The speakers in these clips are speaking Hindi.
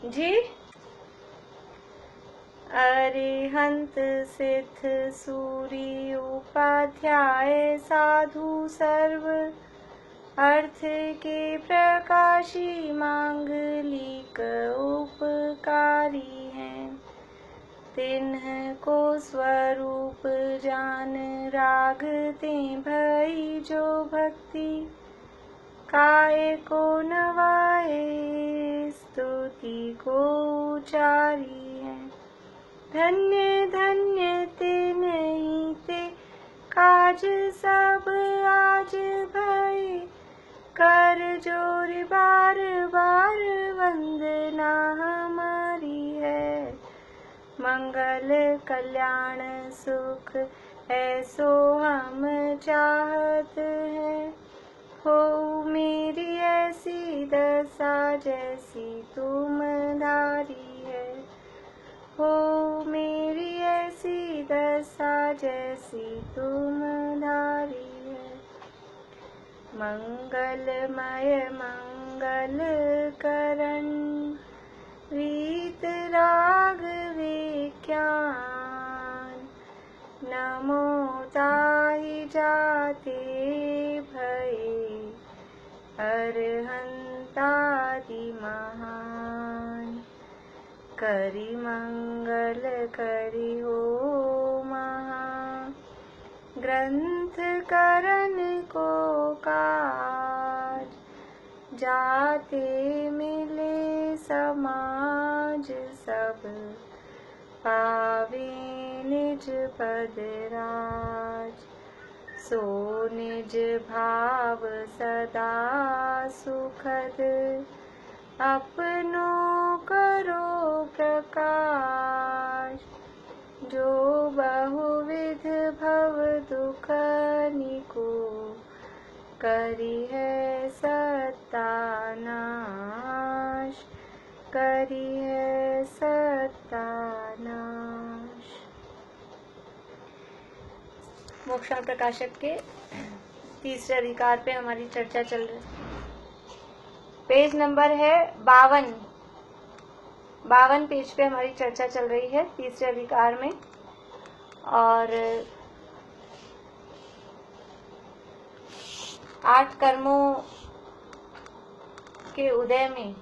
जी। अरिहंत सिद्ध सूरी उपाध्याय साधु सर्व अर्थ के प्रकाशी मांगलिक उपकारी हैं। तिन्ह को स्वरूप जान रागते भई जो भक्ति काय को नवाए स्तुति को उचारी है। धन्य धन्य ते नहीं ते काज सब आज भय कर जोर बार बार वंदना हमारी है। मंगल कल्याण सुख ऐसो हम चाहत हैं। हो मेरी ऐसी दशा जैसी तुम धारी है। हो मेरी ऐसी दशा जैसी तुम धारी है। मंगलमय मंगल करण वीत राग विज्ञान नमो ताहि जाते भये अरहंतादि महान। करि मंगल करि हो महा ग्रंथ करन को काज जाते मिले समाज सब पावे निज पद राज। सो निज भाव सदा सुखद अपनो करो प्रकाश। जो बहुविध भव दुख निको करी है सत्यानाश। करी है सत्यानाश। मोक्षण प्रकाशक के तीसरे अधिकार पे हमारी चर्चा चल रही है। पेज नंबर है 52 पेज पे हमारी चर्चा चल रही है तीसरे अधिकार में। और 8 कर्मों के उदय में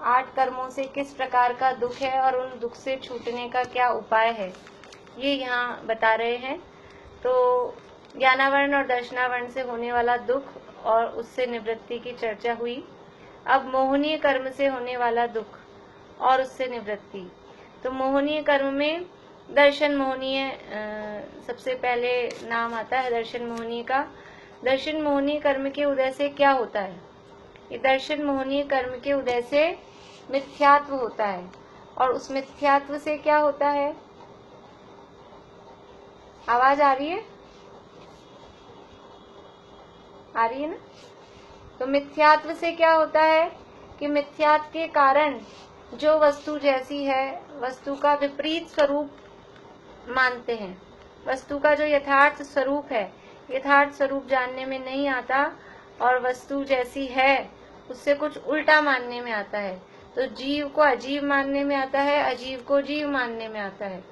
8 कर्मों से किस प्रकार का दुख है और उन दुख से छूटने का क्या उपाय है, ये यहाँ बता रहे हैं। तो ज्ञानावरण और दर्शनावरण से होने वाला दुख और उससे निवृत्ति की चर्चा हुई। अब मोहनीय कर्म से होने वाला दुख और उससे निवृत्ति। तो मोहनीय कर्म में दर्शन मोहनीय सबसे पहले नाम आता है दर्शन मोहनीय का। दर्शन मोहनीय कर्म के उदय से क्या होता है? ये दर्शन मोहनीय कर्म के उदय से मिथ्यात्व होता है। और उस मिथ्यात्व से क्या होता है? आवाज आ रही है? आ रही है ना? तो मिथ्यात्व से क्या होता है कि मिथ्यात्व के कारण जो वस्तु जैसी है वस्तु का विपरीत स्वरूप मानते हैं। वस्तु का जो यथार्थ स्वरूप है यथार्थ स्वरूप जानने में नहीं आता और वस्तु जैसी है उससे कुछ उल्टा मानने में आता है। तो जीव को अजीव मानने में आता है, अजीव को जीव मानने में आता है।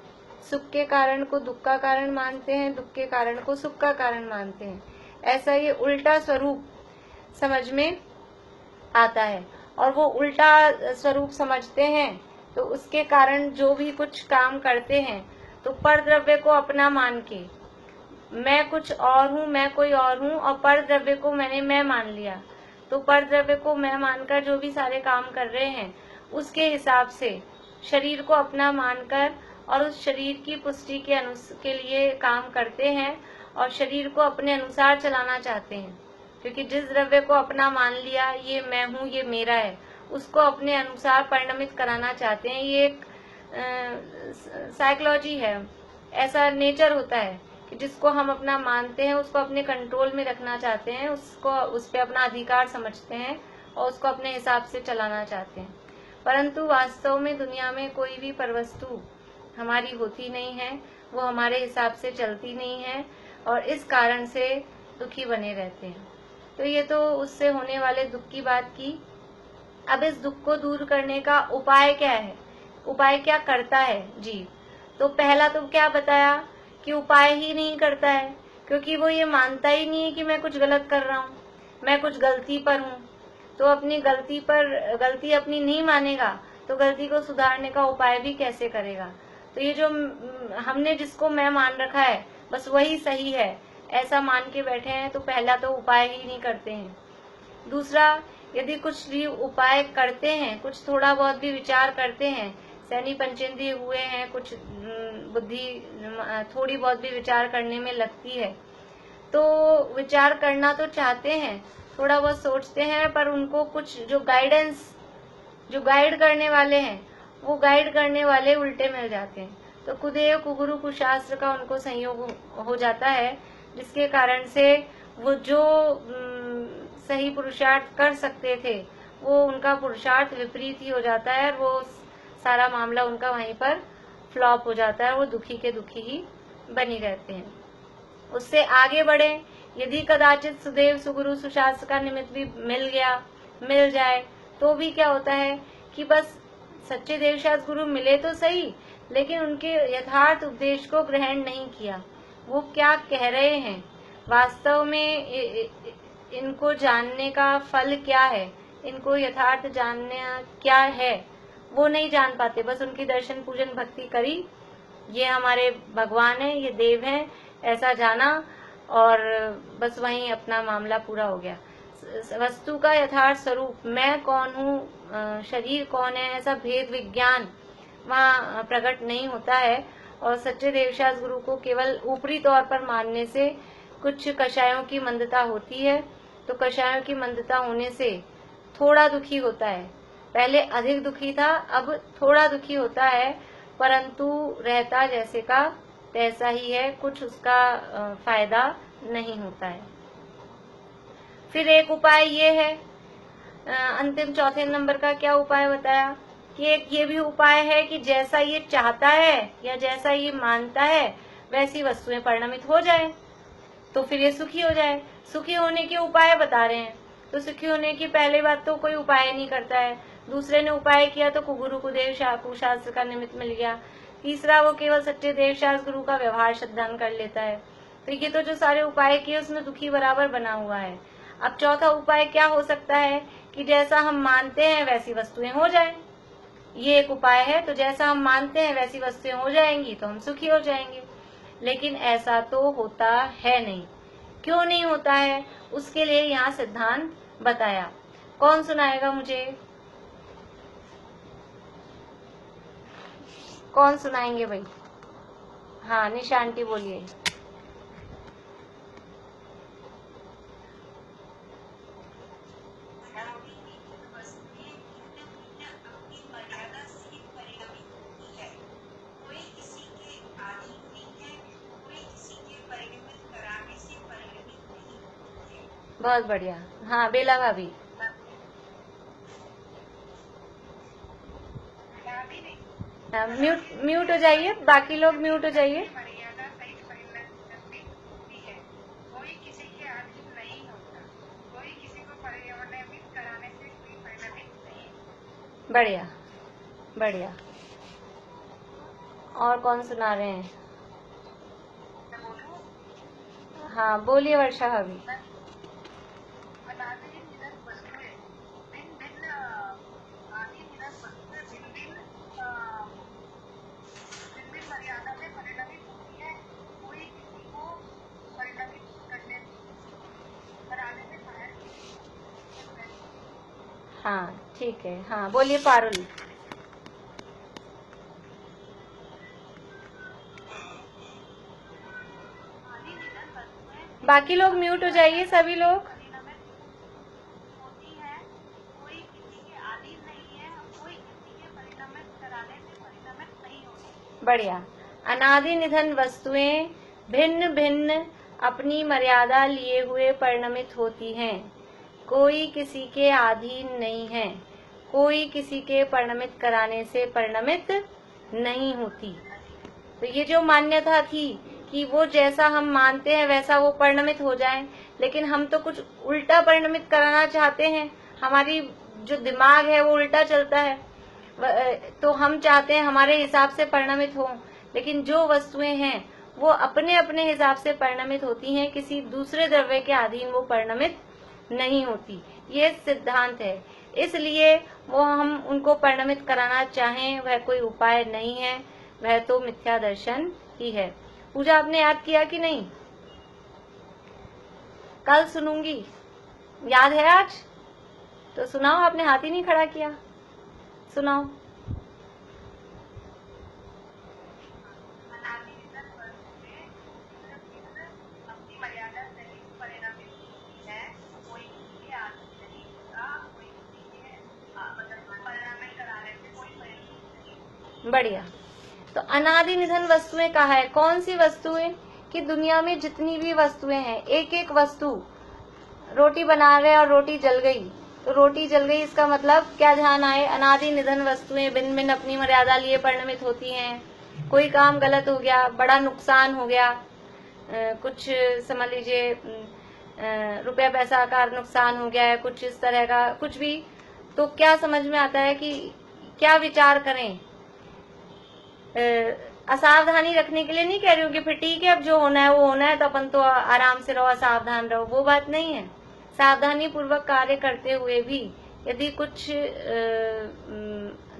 सुख के कारण को दुख का कारण मानते हैं, दुख के कारण को सुख का कारण मानते हैं। ऐसा ये उल्टा स्वरूप समझ में आता है। और वो उल्टा स्वरूप समझते हैं तो उसके कारण जो भी कुछ काम करते हैं तो पर द्रव्य को अपना मान के मैं कुछ और हूँ, मैं कोई और हूँ, और पर द्रव्य को मैं मान लिया। तो पर द्रव्य को मैं मानकर जो भी सारे काम कर रहे हैं उसके हिसाब से शरीर को अपना मानकर और उस शरीर की पुष्टि के लिए काम करते हैं और शरीर को अपने अनुसार चलाना चाहते हैं। क्योंकि जिस द्रव्य को अपना मान लिया ये मैं हूँ, ये मेरा है, उसको अपने अनुसार परिणमित कराना चाहते हैं। ये एक साइकोलॉजी है, ऐसा नेचर होता है कि जिसको हम अपना मानते हैं उसको अपने कंट्रोल में रखना चाहते हैं, उसको उस पर अपना अधिकार समझते हैं और उसको अपने हिसाब से चलाना चाहते हैं। परंतु वास्तव में दुनिया में कोई भी परवस्तु हमारी होती नहीं है, वो हमारे हिसाब से चलती नहीं है और इस कारण से दुखी बने रहते हैं। तो ये तो उससे होने वाले दुख की बात की। अब इस दुख को दूर करने का उपाय क्या है, उपाय क्या करता है जीव? तो पहला तो क्या बताया कि उपाय ही नहीं करता है, क्योंकि वो ये मानता ही नहीं है कि मैं कुछ गलत कर रहा हूँ, मैं कुछ गलती पर हूँ। तो अपनी गलती अपनी नहीं मानेगा तो गलती को सुधारने का उपाय भी कैसे करेगा? तो ये जो हमने जिसको मैं मान रखा है बस वही सही है, ऐसा मान के बैठे हैं, तो पहला तो उपाय ही नहीं करते हैं। दूसरा, यदि कुछ भी उपाय करते हैं, कुछ थोड़ा बहुत भी विचार करते हैं, सैनी पंचेंद्रिय हुए हैं, कुछ बुद्धि थोड़ी बहुत भी विचार करने में लगती है, तो विचार करना तो चाहते हैं, थोड़ा बहुत सोचते हैं, पर उनको कुछ जो गाइड करने वाले हैं, वो गाइड करने वाले उल्टे मिल जाते हैं। तो कुदेव कुगुरु कुशास्त्र का उनको संयोग हो जाता है, जिसके कारण से वो जो सही पुरुषार्थ कर सकते थे वो उनका पुरुषार्थ विपरीत ही हो जाता है, और वो सारा मामला उनका वहीं पर फ्लॉप हो जाता है, वो दुखी के दुखी ही बनी रहते हैं। उससे आगे बढ़े, यदि कदाचित सुदेव सुगुरु सुशास्त्र का निमित्त भी मिल जाए तो भी क्या होता है कि बस सच्चे देवशास्त्र गुरु मिले तो सही, लेकिन उनके यथार्थ उपदेश को ग्रहण नहीं किया। वो क्या कह रहे हैं, वास्तव में इनको जानने का फल क्या है, इनको यथार्थ जानना क्या है, वो नहीं जान पाते। बस उनकी दर्शन पूजन भक्ति करी, ये हमारे भगवान है, ये देव हैं, ऐसा जाना, और बस वहीं अपना मामला पूरा हो गया। वस्तु का यथार्थ स्वरूप, मैं कौन हूँ, शरीर कौन है, ऐसा भेद विज्ञान वहाँ प्रकट नहीं होता है। और सच्चे देवशास्त्र गुरु को केवल ऊपरी तौर पर मानने से कुछ कषायों की मंदता होती है। तो कषायों की मंदता होने से थोड़ा दुखी होता है, पहले अधिक दुखी था, अब थोड़ा दुखी होता है, परंतु रहता जैसे का तैसा ही है, कुछ उसका फायदा नहीं होता है। फिर एक उपाय ये है, अंतिम चौथे नंबर का क्या उपाय बताया कि एक ये भी उपाय है कि जैसा ये चाहता है या जैसा ये मानता है वैसी वस्तुएं परिणमित हो जाए, तो फिर ये सुखी हो जाए। सुखी होने के उपाय बता रहे हैं। तो सुखी होने की पहली बात तो कोई उपाय नहीं करता है, दूसरे ने उपाय किया तो कुगुरु कुदेव शास्त्र का निमित्त मिल गया, तीसरा वो केवल सच्चे देवशास्त्र गुरु का व्यवहार श्रद्धान कर लेता है। तो ये तो जो सारे उपाय किए उसमें दुखी बराबर बना हुआ है। अब चौथा उपाय क्या हो सकता है कि जैसा हम मानते हैं वैसी वस्तुएं हो जाएं, ये एक उपाय है। तो जैसा हम मानते हैं वैसी वस्तुएं हो जाएंगी तो हम सुखी हो जाएंगे, लेकिन ऐसा तो होता है नहीं। क्यों नहीं होता है, उसके लिए यहाँ सिद्धांत बताया। कौन सुनाएगा मुझे, कौन सुनाएंगे भाई? हाँ, निशा आंटी बोलिए। बहुत बढ़िया। हाँ, बेला भाभी। म्यूट हो जाइए, बाकी लोग म्यूट हो जाइए। बढ़िया बढ़िया। और कौन सुना रहे हैं? हाँ, बोलिए वर्षा भाभी। हाँ ठीक है, हाँ बोलिए पारुल। बाकी लोग म्यूट हो जाइए, सभी लोग। बढ़िया। अनादि निधन वस्तुएं भिन्न भिन्न अपनी मर्यादा लिए हुए परिणमित होती हैं, कोई किसी के अधीन नहीं है, कोई किसी के परिणमित कराने से परिणमित नहीं होती। तो ये जो मान्यता थी कि वो जैसा हम मानते हैं वैसा वो परिणमित हो जाए, लेकिन हम तो कुछ उल्टा परिणमित कराना चाहते हैं, हमारी जो दिमाग है वो उल्टा चलता है, तो हम चाहते हैं हमारे हिसाब से परिणमित हो, लेकिन जो वस्तुएं हैं वो अपने अपने हिसाब से परिणमित होती हैं, किसी दूसरे द्रव्य के अधीन वो परिणमित नहीं होती। ये सिद्धांत है, इसलिए वो हम उनको परिणमित कराना चाहें वह कोई उपाय नहीं है, वह तो मिथ्या दर्शन ही है। पूजा आपने याद किया कि नहीं? कल सुनूंगी, याद है आज? तो सुनाओ, आपने हाथ ही नहीं खड़ा किया, सुनाओ। बढ़िया। तो अनादि निधन वस्तुएं कहा है, कौन सी वस्तुएं? कि दुनिया में जितनी भी वस्तुएं हैं, एक एक वस्तु, रोटी बना रहे और रोटी जल गई, तो रोटी जल गई इसका मतलब क्या ध्यान आए? अनादि निधन वस्तुएं भिन्न भिन्न अपनी मर्यादा लिए परिणमित होती हैं। कोई काम गलत हो गया, बड़ा नुकसान हो गया, कुछ समझ लीजिए रुपया पैसा का नुकसान हो गया है, कुछ इस तरह का कुछ भी, तो क्या समझ में आता है कि क्या विचार करें? असावधानी रखने के लिए नहीं कह रही हूँ कि फिर ठीक है अब जो होना है वो होना है, तो अपन तो आराम से रहो, सावधान रहो, वो बात नहीं है। सावधानी पूर्वक कार्य करते हुए भी यदि कुछ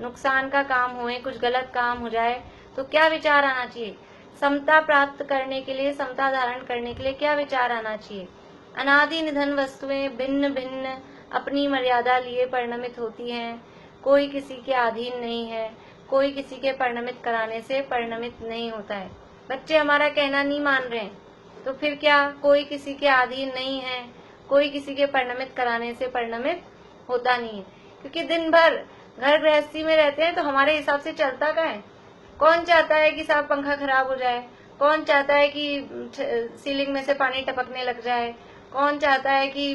नुकसान का काम हुए, कुछ गलत काम हो जाए, तो क्या विचार आना चाहिए? समता प्राप्त करने के लिए, समता धारण करने के लिए क्या विचार आना चाहिए? अनादि निधन वस्तुएं भिन्न भिन्न अपनी मर्यादा लिए परिणमित होती हैं, कोई किसी के अधीन नहीं है, कोई किसी के परिणमित कराने से परिणमित नहीं होता है। बच्चे हमारा कहना नहीं मान रहे हैं, तो फिर क्या? कोई किसी के अधीन नहीं है, कोई किसी के परिणमित कराने से परिणमित होता नहीं है, क्योंकि दिन भर घर गृहस्थी में रहते हैं तो हमारे हिसाब से चलता क्या है? कौन चाहता है कि साहब पंखा खराब हो जाए? कौन चाहता है कि सीलिंग में से पानी टपकने लग जाए? कौन चाहता है कि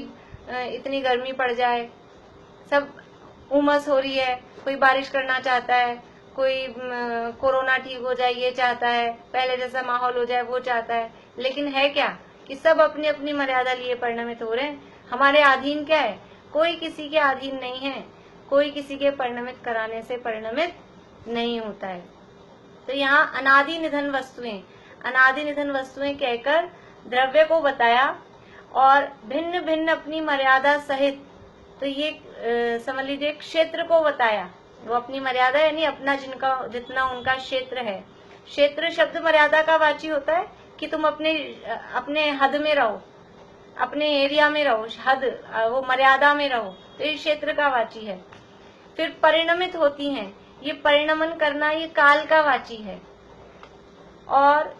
इतनी गर्मी पड़ जाए? सब उमस हो रही है, कोई बारिश करना चाहता है, कोई कोरोना ठीक हो जाए ये चाहता है, पहले जैसा माहौल हो जाए वो चाहता है, लेकिन है क्या कि सब अपनी अपनी मर्यादा लिए परिणमित हो रहे हैं। हमारे अधीन क्या है? कोई किसी के अधीन नहीं है, कोई किसी के परिणमित कराने से परिणमित नहीं होता है। तो यहाँ अनादि निधन वस्तुएं, अनादि निधन वस्तुएं कहकर द्रव्य को बताया और भिन्न भिन्न अपनी मर्यादा सहित, तो ये समझ लीजिए क्षेत्र को बताया। वो अपनी मर्यादा यानी अपना जितना उनका क्षेत्र है। क्षेत्र शब्द मर्यादा का वाची होता है कि तुम अपने हद में रहो, अपने एरिया में रहो, हद वो मर्यादा में रहो, तो ये क्षेत्र का वाची है। फिर परिणमित होती हैं, ये परिणमन करना ये काल का वाची है। और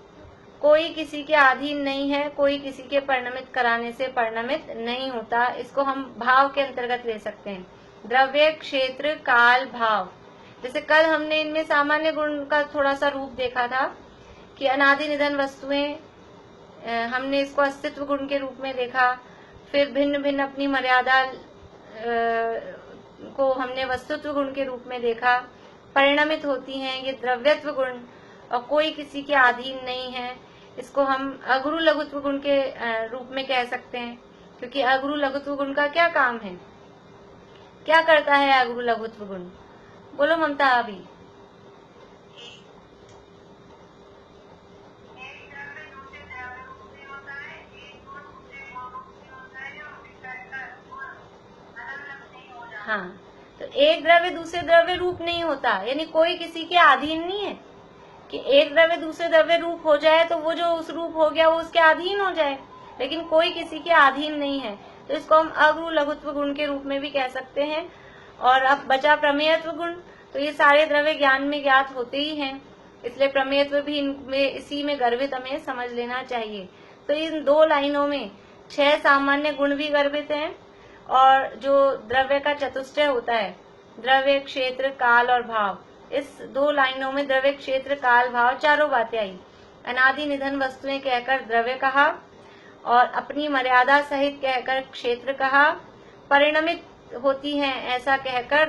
कोई किसी के अधीन नहीं है, कोई किसी के परिणमित कराने से परिणमित नहीं होता, इसको हम भाव के अंतर्गत ले सकते हैं। द्रव्य, क्षेत्र, काल, भाव। जैसे कल हमने इनमें सामान्य गुण का थोड़ा सा रूप देखा था कि अनादि निधन वस्तुएं, हमने इसको अस्तित्व गुण के रूप में देखा। फिर भिन्न भिन्न अपनी मर्यादा को हमने वस्तुत्व गुण के रूप में देखा। परिणमित होती हैं ये द्रव्यत्व गुण, और कोई किसी के अधीन नहीं है, इसको हम अगुरु लघुत्व गुण के रूप में कह सकते हैं। क्योंकि अगुरु लघुत्व गुण का क्या काम है? क्या करता है अगुरु लघुत्व गुण? बोलो ममता अभी। हाँ, तो एक द्रव्य दूसरे द्रव्य रूप नहीं होता, यानी कोई किसी के अधीन नहीं है कि एक द्रव्य दूसरे द्रव्य रूप हो जाए तो वो जो उस रूप हो गया वो उसके अधीन हो जाए, लेकिन कोई किसी के अधीन नहीं है, तो इसको हम अगुरु लघुत्व गुण के रूप में भी कह सकते हैं। और अब बचा प्रमेयत्व गुण, तो ये सारे द्रव्य ज्ञान में ज्ञात होते ही हैं, इसलिए प्रमेयत्व भी इनमें इसी में गर्भित हमें समझ लेना चाहिए। तो इन दो लाइनों में 6 सामान्य गुण भी गर्भित हैं, और जो द्रव्य का चतुष्टय होता है, द्रव्य, क्षेत्र, काल और भाव, इस 2 लाइनों में द्रव्य, क्षेत्र, काल, भाव चारों बातें आई। अनादि निधन वस्तुएं कहकर द्रव्य कहा, और अपनी मर्यादा सहित कहकर क्षेत्र कहा, परिणमित होती हैं ऐसा कहकर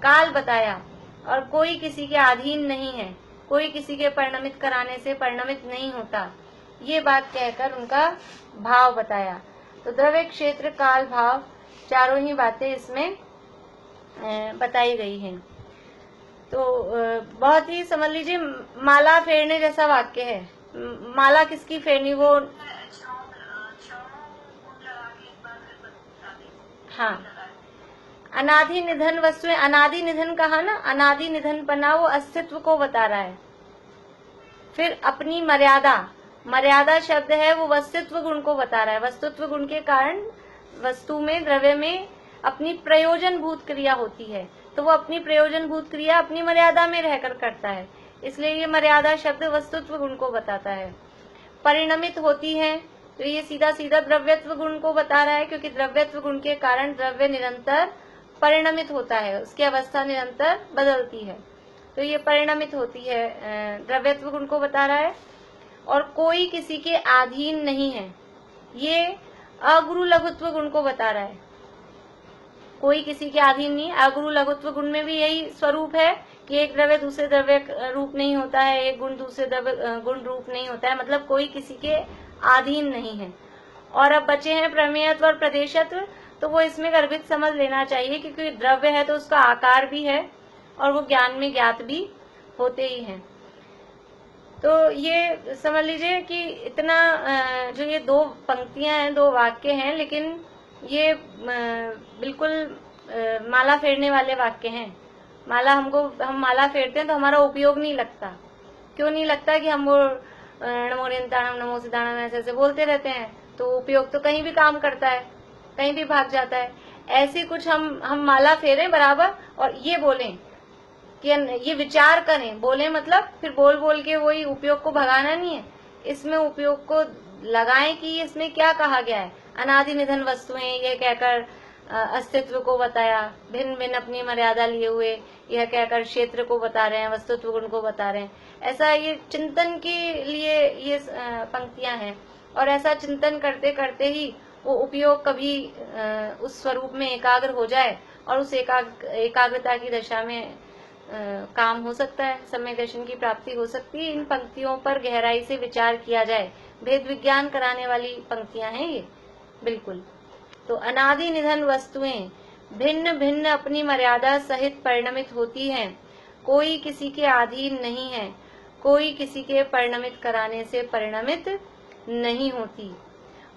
काल बताया, और कोई किसी के अधीन नहीं है, कोई किसी के परिणमित कराने से परिणमित नहीं होता, ये बात कहकर उनका भाव बताया। तो द्रव्य, क्षेत्र, काल, भाव चारों ही बातें इसमें बताई गई हैं। तो बहुत ही समझ लीजिए माला फेरने जैसा वाक्य है। माला किसकी फेरनी, वो हाँ, अनादि निधन वस्तुएं, अनादि निधन कहा ना, अनादि निधन पना वो अस्तित्व को बता रहा है। फिर अपनी मर्यादा, मर्यादा शब्द है वो वस्तुत्व गुण को बता रहा है। वस्तुत्व गुण के कारण वस्तु में, द्रव्य में अपनी प्रयोजन भूत क्रिया होती है, तो वो अपनी प्रयोजन भूत क्रिया अपनी मर्यादा में रहकर करता है, इसलिए ये मर्यादा शब्द वस्तुत्व गुण को बताता है। परिणमित होती है, तो ये सीधा सीधा द्रव्यत्व गुण को बता रहा है, क्योंकि द्रव्यत्व गुण के कारण द्रव्य निरंतर परिणमित होता है, उसकी अवस्था निरंतर बदलती है, तो ये परिणमित होती है, द्रव्यत्व गुण को बता रहा है। और कोई किसी के अधीन नहीं है, ये अगुरु लघुत्व गुण को बता रहा है। कोई किसी के अधीन नहीं, अगुरु लघुत्व गुण में भी यही स्वरूप है कि एक द्रव्य दूसरे द्रव्य रूप नहीं होता है, एक गुण दूसरे द्रव्य गुण रूप नहीं होता है, मतलब कोई किसी के अधीन नहीं है। और अब बचे हैं प्रमेयत्व और प्रदेशत्व, तो वो इसमें गर्भित समझ लेना चाहिए, क्योंकि द्रव्य है तो उसका आकार भी है और वो ज्ञान में ज्ञात भी होते ही हैं। तो ये समझ लीजिए कि इतना जो ये दो पंक्तियां हैं, दो वाक्य हैं, लेकिन ये बिल्कुल माला फेरने वाले वाक्य हैं। माला हम माला फेरते हैं तो हमारा उपयोग नहीं लगता। क्यों नहीं लगता कि हम वो नमो नियंताणम नमो सिद्धाणम ऐसे बोलते रहते हैं, तो उपयोग तो कहीं भी काम करता है, कहीं भी भाग जाता है। ऐसे कुछ हम माला फेरें बराबर और ये बोलें कि ये विचार करें, बोले मतलब फिर बोल बोल के वही उपयोग को भगाना नहीं है, इसमें उपयोग को लगाएं कि इसमें क्या कहा गया है। अनादि निधन वस्तुएं ये कहकर अस्तित्व को बताया, भिन्न भिन्न अपनी मर्यादा लिए हुए यह कहकर क्षेत्र को बता रहे हैं, वस्तुत्व गुण को बता रहे हैं। ऐसा ये चिंतन के लिए ये पंक्तियां हैं, और ऐसा चिंतन करते करते ही वो उपयोग कभी उस स्वरूप में एकाग्र हो जाए और उस एकाग्रता की दशा में काम हो सकता है, सम्यक दर्शन की प्राप्ति हो सकती है। इन पंक्तियों पर गहराई से विचार किया जाए, भेद विज्ञान कराने वाली पंक्तियां हैं ये, बिल्कुल। तो अनादि निधन वस्तुएं भिन्न भिन्न अपनी मर्यादा सहित परिणमित होती हैं, कोई किसी के अधीन नहीं है, कोई किसी के परिणमित कराने से परिणमित नहीं होती।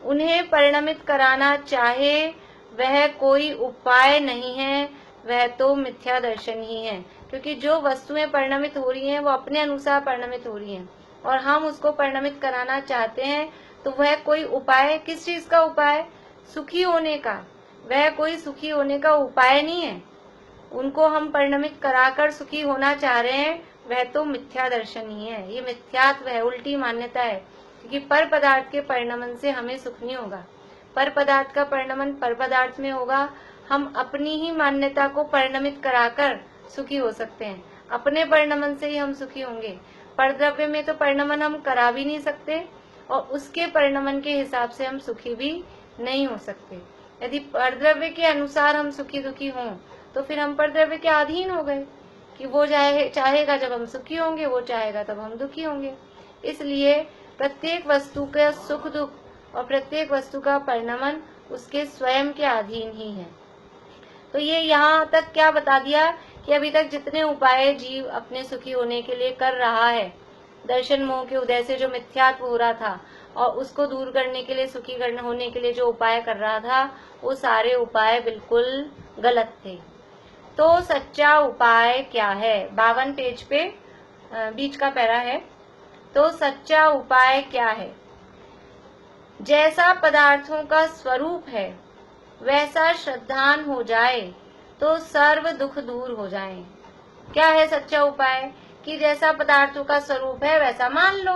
उन्हें परिणमित कराना चाहे वह कोई उपाय नहीं है, वह तो मिथ्या दर्शन ही है, क्योंकि जो वस्तुएं परिणमित हो रही हैं वो अपने अनुसार परिणमित हो रही हैं, और हम उसको परिणमित कराना चाहते हैं, तो वह कोई उपाय, किस चीज का उपाय, सुखी होने का, वह कोई सुखी होने का उपाय नहीं है। उनको हम परिणमित कराकर सुखी होना चाह रहे हैं, वह तो मिथ्या दर्शन ही है, ये मिथ्यात्व है, उल्टी मान्यता है, क्योंकि पर पदार्थ के परिणमन से हमें सुख नहीं होगा। पर पदार्थ का परिणमन पर पदार्थ में होगा, हम अपनी ही मान्यता को परिणमित कराकर सुखी हो सकते हैं, अपने परिणमन से ही हम सुखी होंगे। परद्रव्य में तो परिणमन हम करा भी नहीं सकते, और उसके परिणमन के हिसाब से हम सुखी भी नहीं हो सकते। यदि परद्रव्य के अनुसार हम सुखी दुखी हों, तो फिर हम परद्रव्य के अधीन हो गए, कि वो चाहेगा जब हम सुखी होंगे, वो चाहेगा तब हम दुखी होंगे। इसलिए प्रत्येक वस्तु का सुख दुख और प्रत्येक वस्तु का परिणमन उसके स्वयं के अधीन ही है। तो ये यहाँ तक क्या बता दिया कि अभी तक जितने उपाय जीव अपने सुखी होने के लिए कर रहा है, दर्शन मोह के उदय से जो मिथ्यात्व हो रहा था और उसको दूर करने के लिए, सुखी होने के लिए जो उपाय कर रहा था, वो सारे उपाय बिल्कुल गलत थे। तो सच्चा उपाय क्या है, 52 पेज पे बीच का पैरा है। तो सच्चा उपाय क्या है, जैसा पदार्थों का स्वरूप है वैसा श्रद्धान हो जाए तो सर्व दुख दूर हो जाए। क्या है सच्चा उपाय, कि जैसा पदार्थों का स्वरूप है वैसा मान लो,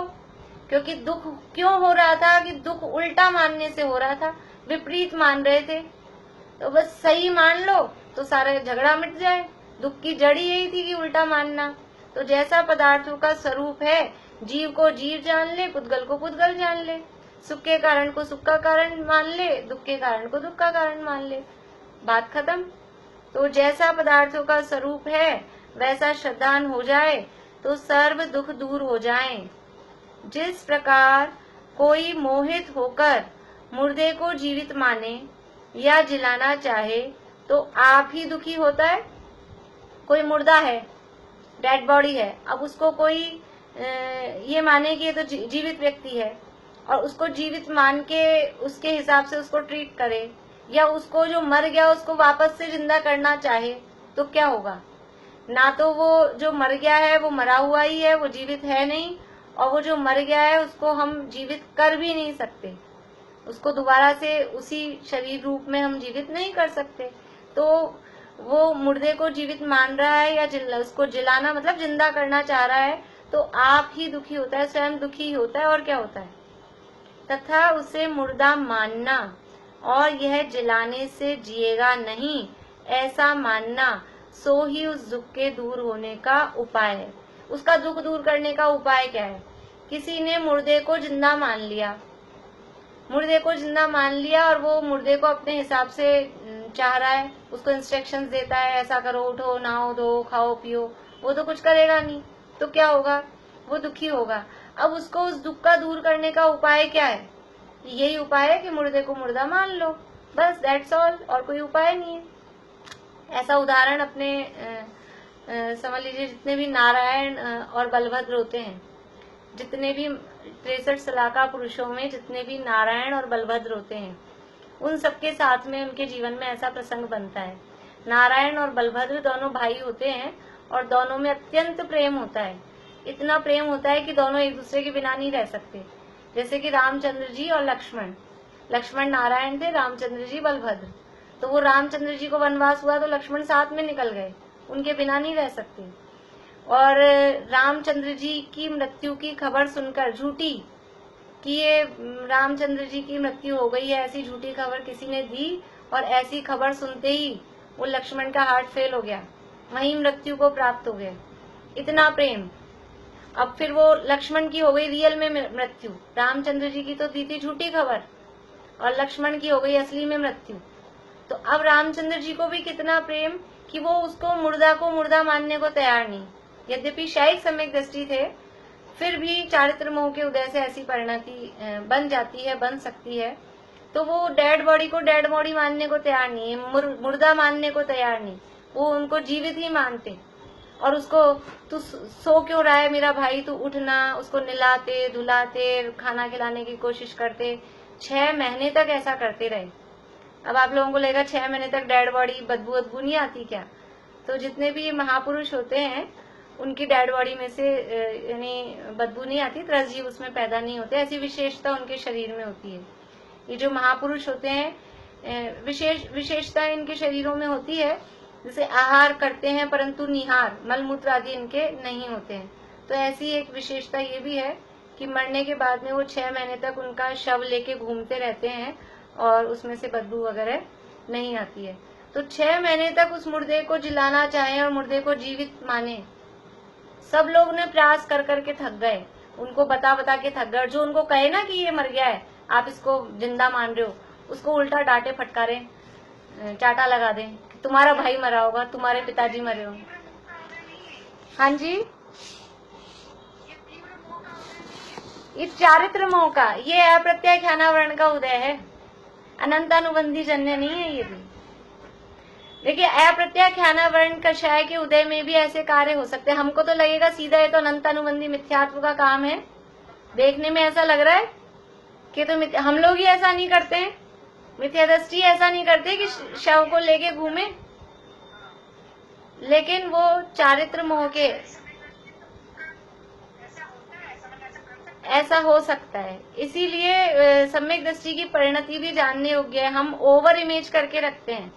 क्योंकि दुख क्यों हो रहा था, कि दुख उल्टा मानने से हो रहा था, विपरीत मान रहे थे, तो बस सही मान लो तो सारा झगड़ा मिट जाए। दुख की जड़ यही थी कि उल्टा मानना। तो जैसा पदार्थों का स्वरूप है, जीव को जीव जान ले, पुद्गल को पुद्गल जान ले, सुख के कारण को सुख का कारण मान ले, दुख के कारण को दुख का कारण मान ले, बात खत्म। तो जैसा पदार्थों का स्वरूप है वैसा श्रद्धान हो जाए तो सर्व दुख दूर हो जाएं। जिस प्रकार कोई मोहित होकर मुर्दे को जीवित माने या जिलाना चाहे तो आप ही दुखी होता है, कोई मुर्दा है, डेड बॉडी है, अब उसको कोई ये माने कि ये तो जीवित व्यक्ति है और उसको जीवित मान के उसके हिसाब से उसको ट्रीट करे, या उसको जो मर गया उसको वापस से जिंदा करना चाहे, तो क्या होगा? ना तो वो जो मर गया है वो मरा हुआ ही है, वो जीवित है नहीं, और वो जो मर गया है उसको हम जीवित कर भी नहीं सकते, उसको दोबारा से उसी शरीर रूप में हम जीवित नहीं कर सकते। तो वो मुर्दे को जीवित मान रहा है या उसको जिलाना मतलब जिंदा करना चाह रहा है, तो आप ही दुखी होता है, स्वयं दुखी होता है, और क्या होता है? तथा उसे मुर्दा मानना और यह जिलाने से जिएगा नहीं ऐसा मानना, सो ही उस दुख के दूर होने का उपाय है। उसका दुख दूर करने का उपाय क्या है? किसी ने मुर्दे को जिंदा मान लिया, मुर्दे को जिंदा मान लिया और वो मुर्दे को अपने हिसाब से चाह रहा है, उसको इंस्ट्रक्शंस देता है, ऐसा करो, उठो, नहाओ धो, खाओ पियो, वो तो कुछ करेगा नहीं, तो क्या होगा? वो दुखी होगा। अब उसको उस दुख का दूर करने का उपाय क्या है? यही उपाय है कि मुर्दे को मुर्दा मान लो, बस, दैट्स ऑल, और कोई उपाय नहीं है। ऐसा उदाहरण अपने समझ लीजिए जितने भी नारायण और बलभद्र होते हैं, जितने भी 63 सलाका पुरुषों में जितने भी नारायण और बलभद्र होते हैं, उन सबके साथ में उनके जीवन में ऐसा प्रसंग बनता है। नारायण और बलभद्र दोनों भाई होते हैं और दोनों में अत्यंत प्रेम होता है, इतना प्रेम होता है कि दोनों एक दूसरे के बिना नहीं रह सकते। जैसे कि रामचंद्र जी और लक्ष्मण, लक्ष्मण नारायण थे, रामचंद्र जी बलभद्र। तो वो रामचंद्र जी को वनवास हुआ तो लक्ष्मण साथ में निकल गए, उनके बिना नहीं रह सकते। और रामचंद्र जी की मृत्यु की खबर सुनकर, झूठी, कि ये रामचंद्र जी की मृत्यु हो गई है, ऐसी झूठी खबर किसी ने दी, और ऐसी खबर सुनते ही वो लक्ष्मण का हार्ट फेल हो गया, वहीं मृत्यु को प्राप्त हो गए, इतना प्रेम। अब फिर वो लक्ष्मण की हो गई रियल में मृत्यु, रामचंद्र जी की तो दी थी झूठी खबर, और लक्ष्मण की हो गई असली में मृत्यु। तो अब रामचंद्र जी को भी कितना प्रेम कि वो उसको मुर्दा को मुर्दा मानने को तैयार नहीं। यद्यपि शायद सम्यक दृष्टि थे, फिर भी चारित्र मोह के उदय से ऐसी परिणति बन जाती है, बन सकती है। तो वो डेड बॉडी को डेड बॉडी मानने को तैयार नहीं है, मुर्दा मानने को तैयार नहीं, वो उनको जीवित ही मानते। और उसको, तू सो क्यों रहा है मेरा भाई, तू उठना, उसको नहलाते धुलाते खाना खिलाने की कोशिश करते। 6 महीने तक ऐसा करते रहे। अब आप लोगों को लगेगा 6 महीने तक डेड बॉडी बदबू नहीं आती क्या? तो जितने भी महापुरुष होते हैं उनकी डेड बॉडी में से यानी बदबू नहीं आती, त्रसजीव उसमें पैदा नहीं होते, ऐसी विशेषता उनके शरीर में होती है। ये जो महापुरुष होते हैं विशेषता इनके शरीरों में होती है, जैसे आहार करते हैं परंतु निहार, मलमूत्र आदि इनके नहीं होते हैं। तो ऐसी एक विशेषता ये भी है कि मरने के बाद में वो 6 महीने तक उनका शव लेके घूमते रहते हैं और उसमें से बदबू वगैरह नहीं आती है। तो 6 महीने तक उस मुर्दे को जिलाना चाहे और मुर्दे को जीवित माने, सब लोग ने प्रयास कर करके थक गए, उनको बता बता के थक गए। जो उनको कहे ना कि ये मर गया है, आप इसको जिंदा मान रहे हो, उसको उल्टा डांटे फटकारे चाटा लगा दें, तुम्हारा भाई मरा होगा, तुम्हारे पिताजी मरे होंगे। हाँ जी, ये चारित्र मोह का, ये अप्रत्याख्यानावरण का उदय है, अनंतानुबंधी जन्य नहीं है ये भी। देखिए, अप्रत्याख्यानावरण कषाय के उदय में भी ऐसे कार्य हो सकते हैं। हमको तो लगेगा सीधा ये तो अनंतानुबंधी मिथ्यात्व का काम है, देखने में ऐसा लग रहा है कि तो हम लोग ही ऐसा नहीं करते हैं, मिथ्यादृष्टि ऐसा नहीं करते कि शव को लेके घूमे, लेकिन वो चारित्र मोह के ऐसा हो सकता है। इसीलिए सम्यक दृष्टि की परिणति भी जानने योग्य है। हम ओवर इमेज करके रखते हैं,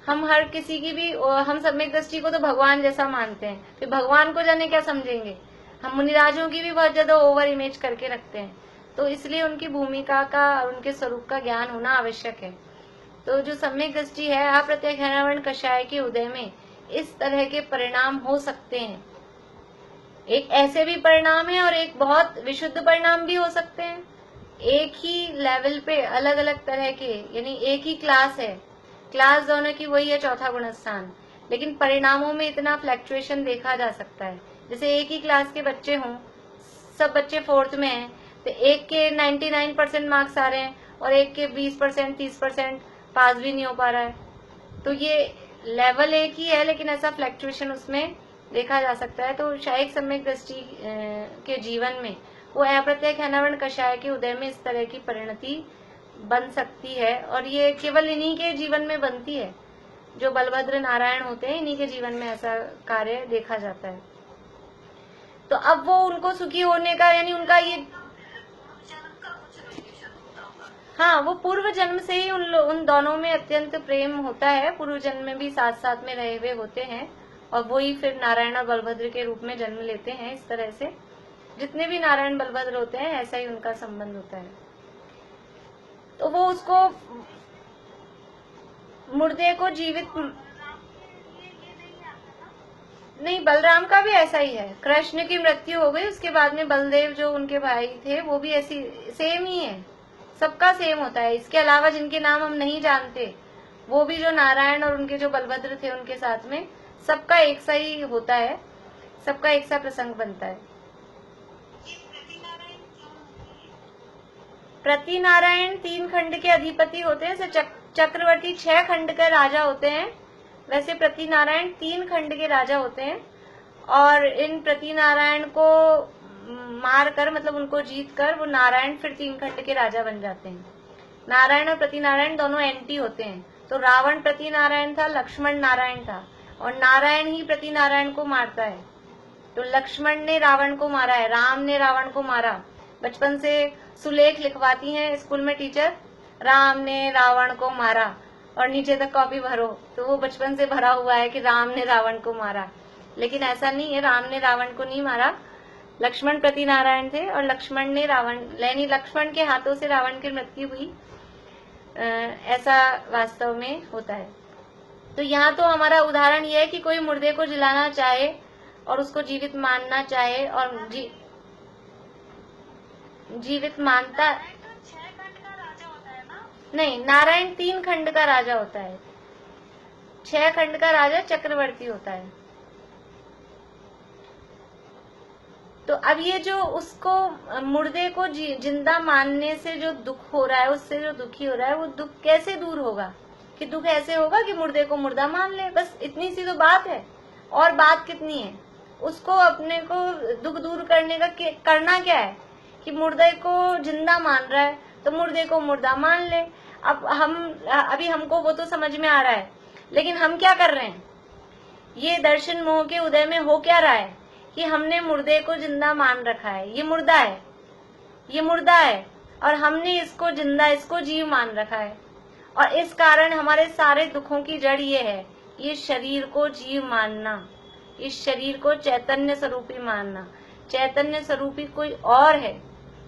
हम हर किसी की भी, हम सम्यक दृष्टि को तो भगवान जैसा मानते हैं, फिर भगवान को जाने क्या समझेंगे। हम मुनिराजों की भी बहुत ज्यादा ओवर इमेज करके रखते हैं, तो इसलिए उनकी भूमिका का, उनके स्वरूप का ज्ञान होना आवश्यक है। तो जो सम्यक दृष्टि है, अप्रत्याख्यानावरण कषाय के उदय में इस तरह के परिणाम हो सकते हैं। एक ऐसे भी परिणाम है और एक बहुत विशुद्ध परिणाम भी हो सकते हैं। एक ही लेवल पे अलग अलग तरह के, यानी एक ही क्लास है, क्लास दोनों की वही है, चौथा गुणस्थान, लेकिन परिणामों में इतना फ्लक्चुएशन देखा जा सकता है। जैसे एक ही क्लास के बच्चे हों, सब बच्चे 4th में हैं, तो एक के 99% मार्क्स आ रहे हैं और एक के 20% 30% पास भी नहीं हो पा रहा है। तो ये लेवल एक ही है, लेकिन ऐसा फ्लक्चुएशन उसमें देखा जा सकता है। तो शायिक सम्यक दृष्टि के जीवन में वो अप्रत्यक्ष अनावरण कषाय के उदय में इस तरह की परिणति बन सकती है, और ये केवल इन्हीं के जीवन में बनती है। जो बलभद्र नारायण होते हैं, इन्हीं के जीवन में ऐसा कार्य देखा जाता है। तो अब वो उनको सुखी होने का, यानी उनका ये, हाँ, वो पूर्व जन्म से ही उन दोनों में अत्यंत प्रेम होता है। पूर्व जन्म में भी साथ साथ में रहे हुए होते हैं, और वो ही फिर नारायण और बलभद्र के रूप में जन्म लेते हैं। इस तरह से जितने भी नारायण बलभद्र होते हैं, ऐसा ही उनका संबंध होता है। तो वो उसको मुर्दे को जीवित नहीं, बलराम का भी ऐसा ही है। कृष्ण की मृत्यु हो गई, उसके बाद में बलदेव जो उनके भाई थे, वो भी ऐसी सेम ही है। सबका सेम होता है। इसके अलावा जिनके नाम हम नहीं जानते, वो भी जो नारायण और उनके जो बलभद्र थे उनके साथ में, सबका एक सा ही होता है, सबका एक सा प्रसंग बनता है। प्रति नारायण 3 खंड के अधिपति होते हैं। चक्रवर्ती 6 खंड के राजा होते हैं, वैसे प्रति नारायण 3 खंड के राजा होते हैं। और इन प्रति नारायण को मार कर, मतलब उनको जीत कर, वो नारायण फिर 3 खंड के राजा बन जाते हैं। नारायण और प्रति नारायण दोनों एंटी होते हैं। तो रावण प्रति नारायण था, लक्ष्मण नारायण था, और नारायण ही प्रति नारायण को मारता है। तो लक्ष्मण ने रावण को मारा है, राम ने रावण को मारा। बचपन से सुलेख लिखवाती हैं स्कूल में टीचर, राम ने रावण को मारा, और नीचे तक कॉपी भरो, तो वो बचपन से भरा हुआ है कि राम ने रावण को मारा। लेकिन ऐसा नहीं है, राम ने रावण को नहीं मारा, लक्ष्मण प्रति नारायण थे, और लक्ष्मण ने रावण, यानी लक्ष्मण के हाथों से रावण की मृत्यु हुई। ऐसा वास्तव में होता है। तो यहाँ तो हमारा उदाहरण यह है कि कोई मुर्दे को जलाना चाहे और उसको जीवित मानना चाहे, और जीवित मानता नहीं, नारायण 3 खंड का राजा होता है, 6 खंड का राजा चक्रवर्ती होता है। तो अब ये जो उसको मुर्दे को जिंदा मानने से जो दुख हो रहा है, उससे जो दुखी हो रहा है, वो दुख कैसे दूर होगा? कि दुख ऐसे होगा कि मुर्दे को मुर्दा मान ले, बस इतनी सी तो बात है। और बात कितनी है? उसको अपने को दुख दूर करने का करना क्या है कि मुर्दे को जिंदा मान रहा है तो मुर्दे को मुर्दा मान ले। अब अभी हमको वो तो समझ में आ रहा है, लेकिन हम क्या कर रहे हैं? ये दर्शन मोह के उदय में हो क्या रहा है कि हमने मुर्दे को जिंदा मान रखा है। ये मुर्दा है, ये मुर्दा है, और हमने इसको जिंदा, इसको जीव मान रखा है। और इस कारण हमारे सारे दुखों की जड़ ये है, ये शरीर को जीव मानना, इस शरीर को चैतन्य स्वरूपी मानना। चैतन्य स्वरूपी कोई और है,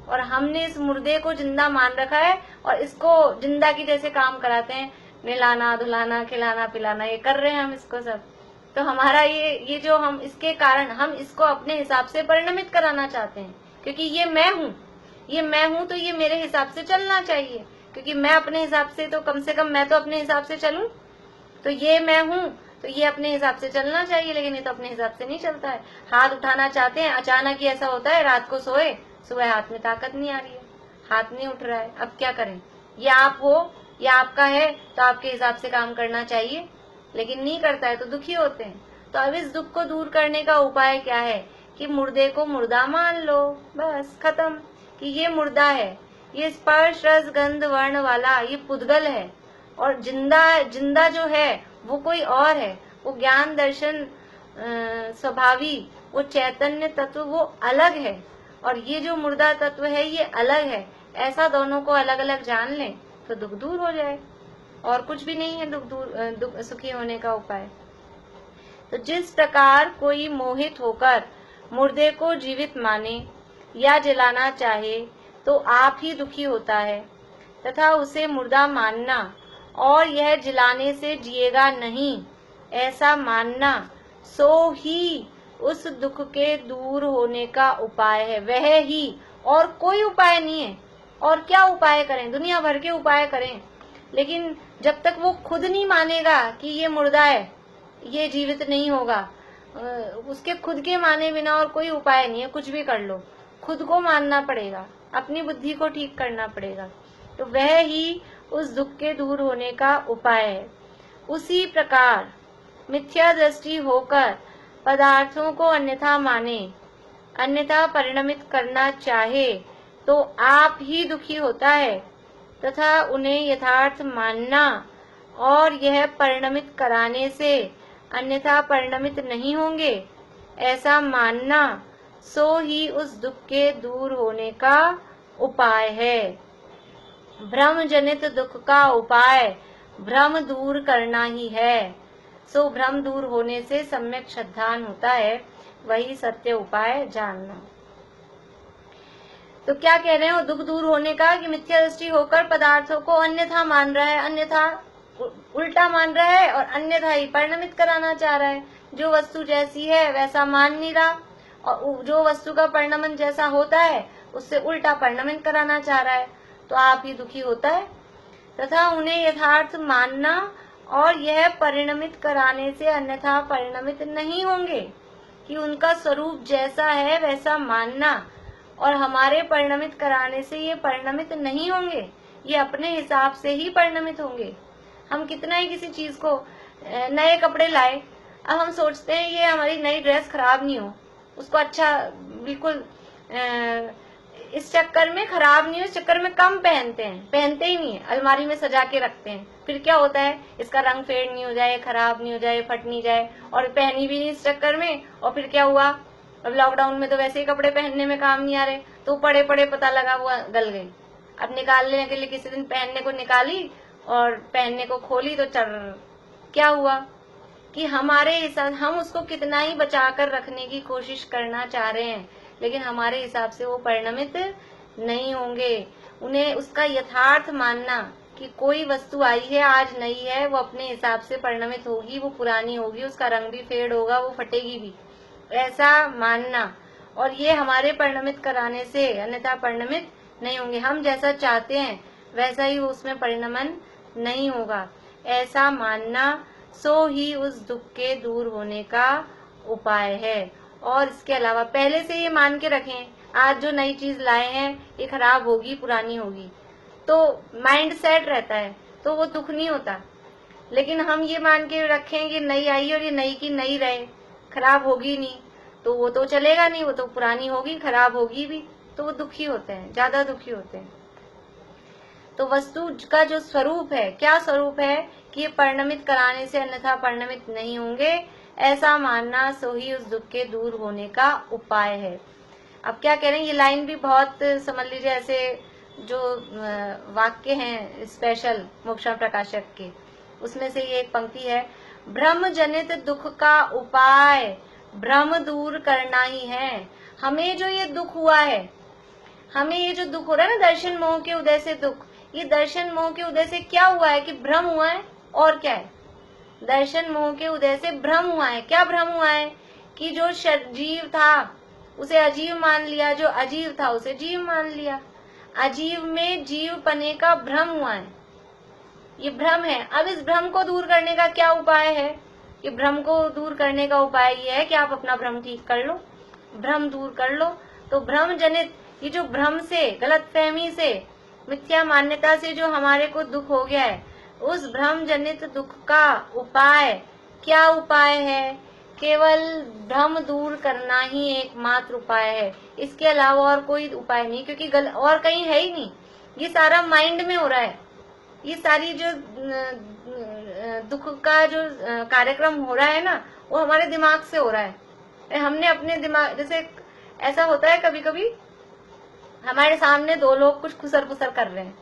और हमने इस मुर्दे को जिंदा मान रखा है, और इसको जिंदा की जैसे काम कराते हैं, नहलाना धुलाना खिलाना पिलाना, ये कर रहे हैं हम इसको सब। तो हमारा ये जो हम इसके कारण हम इसको अपने हिसाब से परिणमित कराना चाहते हैं, क्योंकि ये मैं हूँ, ये मैं हूँ, तो ये मेरे हिसाब से चलना चाहिए। क्योंकि मैं अपने हिसाब से, तो कम से कम मैं तो अपने हिसाब से चलूं, तो ये मैं हूँ, तो ये अपने हिसाब से चलना चाहिए। लेकिन ये तो अपने हिसाब से नहीं चलता है। हाथ उठाना चाहते हैं, अचानक ही ऐसा होता है, रात को सोए, सुबह हाथ में ताकत नहीं आ रही है, हाथ नहीं उठ रहा है। अब क्या करें? ये आप हो, ये आपका है, तो आपके हिसाब से काम करना चाहिए, लेकिन नहीं करता है तो दुखी होते हैं। तो अब इस दुख को दूर करने का उपाय क्या है कि मुर्दे को मुर्दा मान लो, बस खत्म। कि ये मुर्दा है, ये स्पर्श रस गंध वर्ण वाला ये पुद्गल है, और जिंदा जो है वो कोई और है, वो ज्ञान दर्शन स्वभावी, वो चैतन्य तत्व वो अलग है, और ये जो मुर्दा तत्व है ये अलग है। ऐसा दोनों को अलग अलग जान लें तो दुख दूर हो जाए। और कुछ भी नहीं है दुख सुखी होने का उपाय। तो जिस प्रकार कोई मोहित होकर मुर्दे को जीवित माने या जलाना चाहे तो आप ही दुखी होता है, तथा उसे मुर्दा मानना और यह जलाने से जिएगा नहीं ऐसा मानना, सो ही उस दुख के दूर होने का उपाय है। वह ही, और कोई उपाय नहीं है। और क्या उपाय करें? दुनिया भर के उपाय करें, लेकिन जब तक वो खुद नहीं मानेगा कि ये मुर्दा है, ये जीवित नहीं होगा, उसके खुद के माने बिना और कोई उपाय नहीं है। कुछ भी कर लो, खुद को मानना पड़ेगा, अपनी बुद्धि को ठीक करना पड़ेगा। तो वह ही उस दुख के दूर होने का उपाय है। उसी प्रकार मिथ्या दृष्टि होकर पदार्थों को अन्यथा माने, अन्यथा परिणमित करना चाहे, तो आप ही दुखी होता है तथा उन्हें यथार्थ मानना और यह परिणमित कराने से अन्यथा परिणमित नहीं होंगे ऐसा मानना, सो ही उस दुख के दूर होने का उपाय है। भ्रम जनित दुख का उपाय भ्रम दूर करना ही है। सो भ्रम दूर होने से सम्यक श्रद्धान होता है, वही सत्य उपाय जानना। तो क्या कह रहे हैं वो दुख दूर होने का, कि मिथ्या दृष्टि होकर पदार्थों को अन्यथा मान रहा है, अन्यथा उल्टा मान रहा है और अन्यथा ही परिणमित कराना चाह रहा है। जो वस्तु जैसी है वैसा मान नहीं रहा और जो वस्तु का परिणमन जैसा होता है उससे उल्टा परिणमित कराना चाह रहा है, तो आप ही दुखी होता है तथा उन्हें यथार्थ मानना और यह परिणमित कराने से अन्यथा परिणमित नहीं होंगे, कि उनका स्वरूप जैसा है वैसा मानना और हमारे परिणमित कराने से ये परिणमित नहीं होंगे, ये अपने हिसाब से ही परिणमित होंगे। हम कितना ही किसी चीज को, नए कपड़े लाए, अब हम सोचते हैं ये हमारी नई ड्रेस खराब नहीं हो, उसको अच्छा बिल्कुल इस चक्कर में खराब नहीं हो, इस चक्कर में कम पहनते हैं, पहनते ही नहीं है, अलमारी में सजा के रखते हैं। फिर क्या होता है, इसका रंग फेड नहीं हो जाए, खराब नहीं हो जाए, फट नहीं जाए, और पहनी भी नहीं इस चक्कर में। और फिर क्या हुआ, अब लॉकडाउन में तो वैसे ही कपड़े पहनने में काम नहीं आ रहे, तो पड़े पड़े पता लगा वो गल गए। अब निकालने के लिए किसी दिन पहनने को निकाली और पहनने को खोली तो क्या हुआ कि हमारे हिसाब, हम उसको कितना ही बचा कर रखने की कोशिश करना चाह रहे हैं, लेकिन हमारे हिसाब से वो परिणमित नहीं होंगे। उन्हें उसका यथार्थ मानना कि कोई वस्तु आई है, आज नई है, वो अपने हिसाब से परिणमित होगी, वो पुरानी होगी, उसका रंग भी फेड होगा, वो फटेगी भी, ऐसा मानना, और ये हमारे परिणमित कराने से अन्यथा परिणमित नहीं होंगे। हम जैसा चाहते हैं वैसा ही उसमें परिणमन नहीं होगा, ऐसा मानना, सो ही उस दुख के दूर होने का उपाय है। और इसके अलावा पहले से ये मान के रखें, आज जो नई चीज लाए हैं ये खराब होगी, पुरानी होगी, तो माइंड सेट रहता है, तो वो दुख नहीं होता। लेकिन हम ये मान के रखें कि नई आई और ये नई की नई रहे, खराब होगी नहीं, तो वो तो चलेगा नहीं, वो तो पुरानी होगी, खराब होगी भी, तो वो दुखी होते हैं, ज्यादा दुखी होते हैं। तो वस्तु का जो स्वरूप है, क्या स्वरूप है कि ये परिणमित कराने से अन्यथा परिणमित नहीं होंगे, ऐसा मानना, सो ही उस दुख के दूर होने का उपाय है। अब क्या कह रहे हैं, ये लाइन भी बहुत समझ लीजिए, ऐसे जो वाक्य हैं स्पेशल मोक्षण प्रकाशक के, उसमें से ये एक पंक्ति है, भ्रम जनित दुख का उपाय भ्रम दूर करना ही है। हमें जो ये दुख हुआ है, हमें ये जो दुख हो रहा है ना, दर्शन मोह के उदय से दुख, ये दर्शन मोह के उदय से क्या हुआ है कि भ्रम हुआ है, और क्या है, दर्शन मोह के उदय से भ्रम हुआ है। क्या भ्रम हुआ है कि जो जीव था उसे अजीव मान लिया, जो अजीव था उसे जीव मान लिया, अजीव में जीव पने का भ्रम हुआ है, ये भ्रम है। अब इस भ्रम को दूर करने का क्या उपाय है, ये भ्रम को दूर करने का उपाय ये है कि आप अपना भ्रम ठीक कर लो, भ्रम दूर कर लो। तो भ्रम जनित, ये जो भ्रम से, गलतफहमी से, मिथ्या मान्यता से जो हमारे को दुख हो गया है, उस भ्रम जनित दुख का उपाय, क्या उपाय है, केवल भ्रम दूर करना ही एकमात्र उपाय है, इसके अलावा और कोई उपाय नहीं, क्योंकि और कहीं है ही नहीं, ये सारा माइंड में हो रहा है, ये सारी जो दुख का जो कार्यक्रम हो रहा है ना, वो हमारे दिमाग से हो रहा है। हमने अपने दिमाग, जैसे ऐसा होता है कभी कभी हमारे सामने दो लोग कुछ खुसर पुसर कर रहे हैं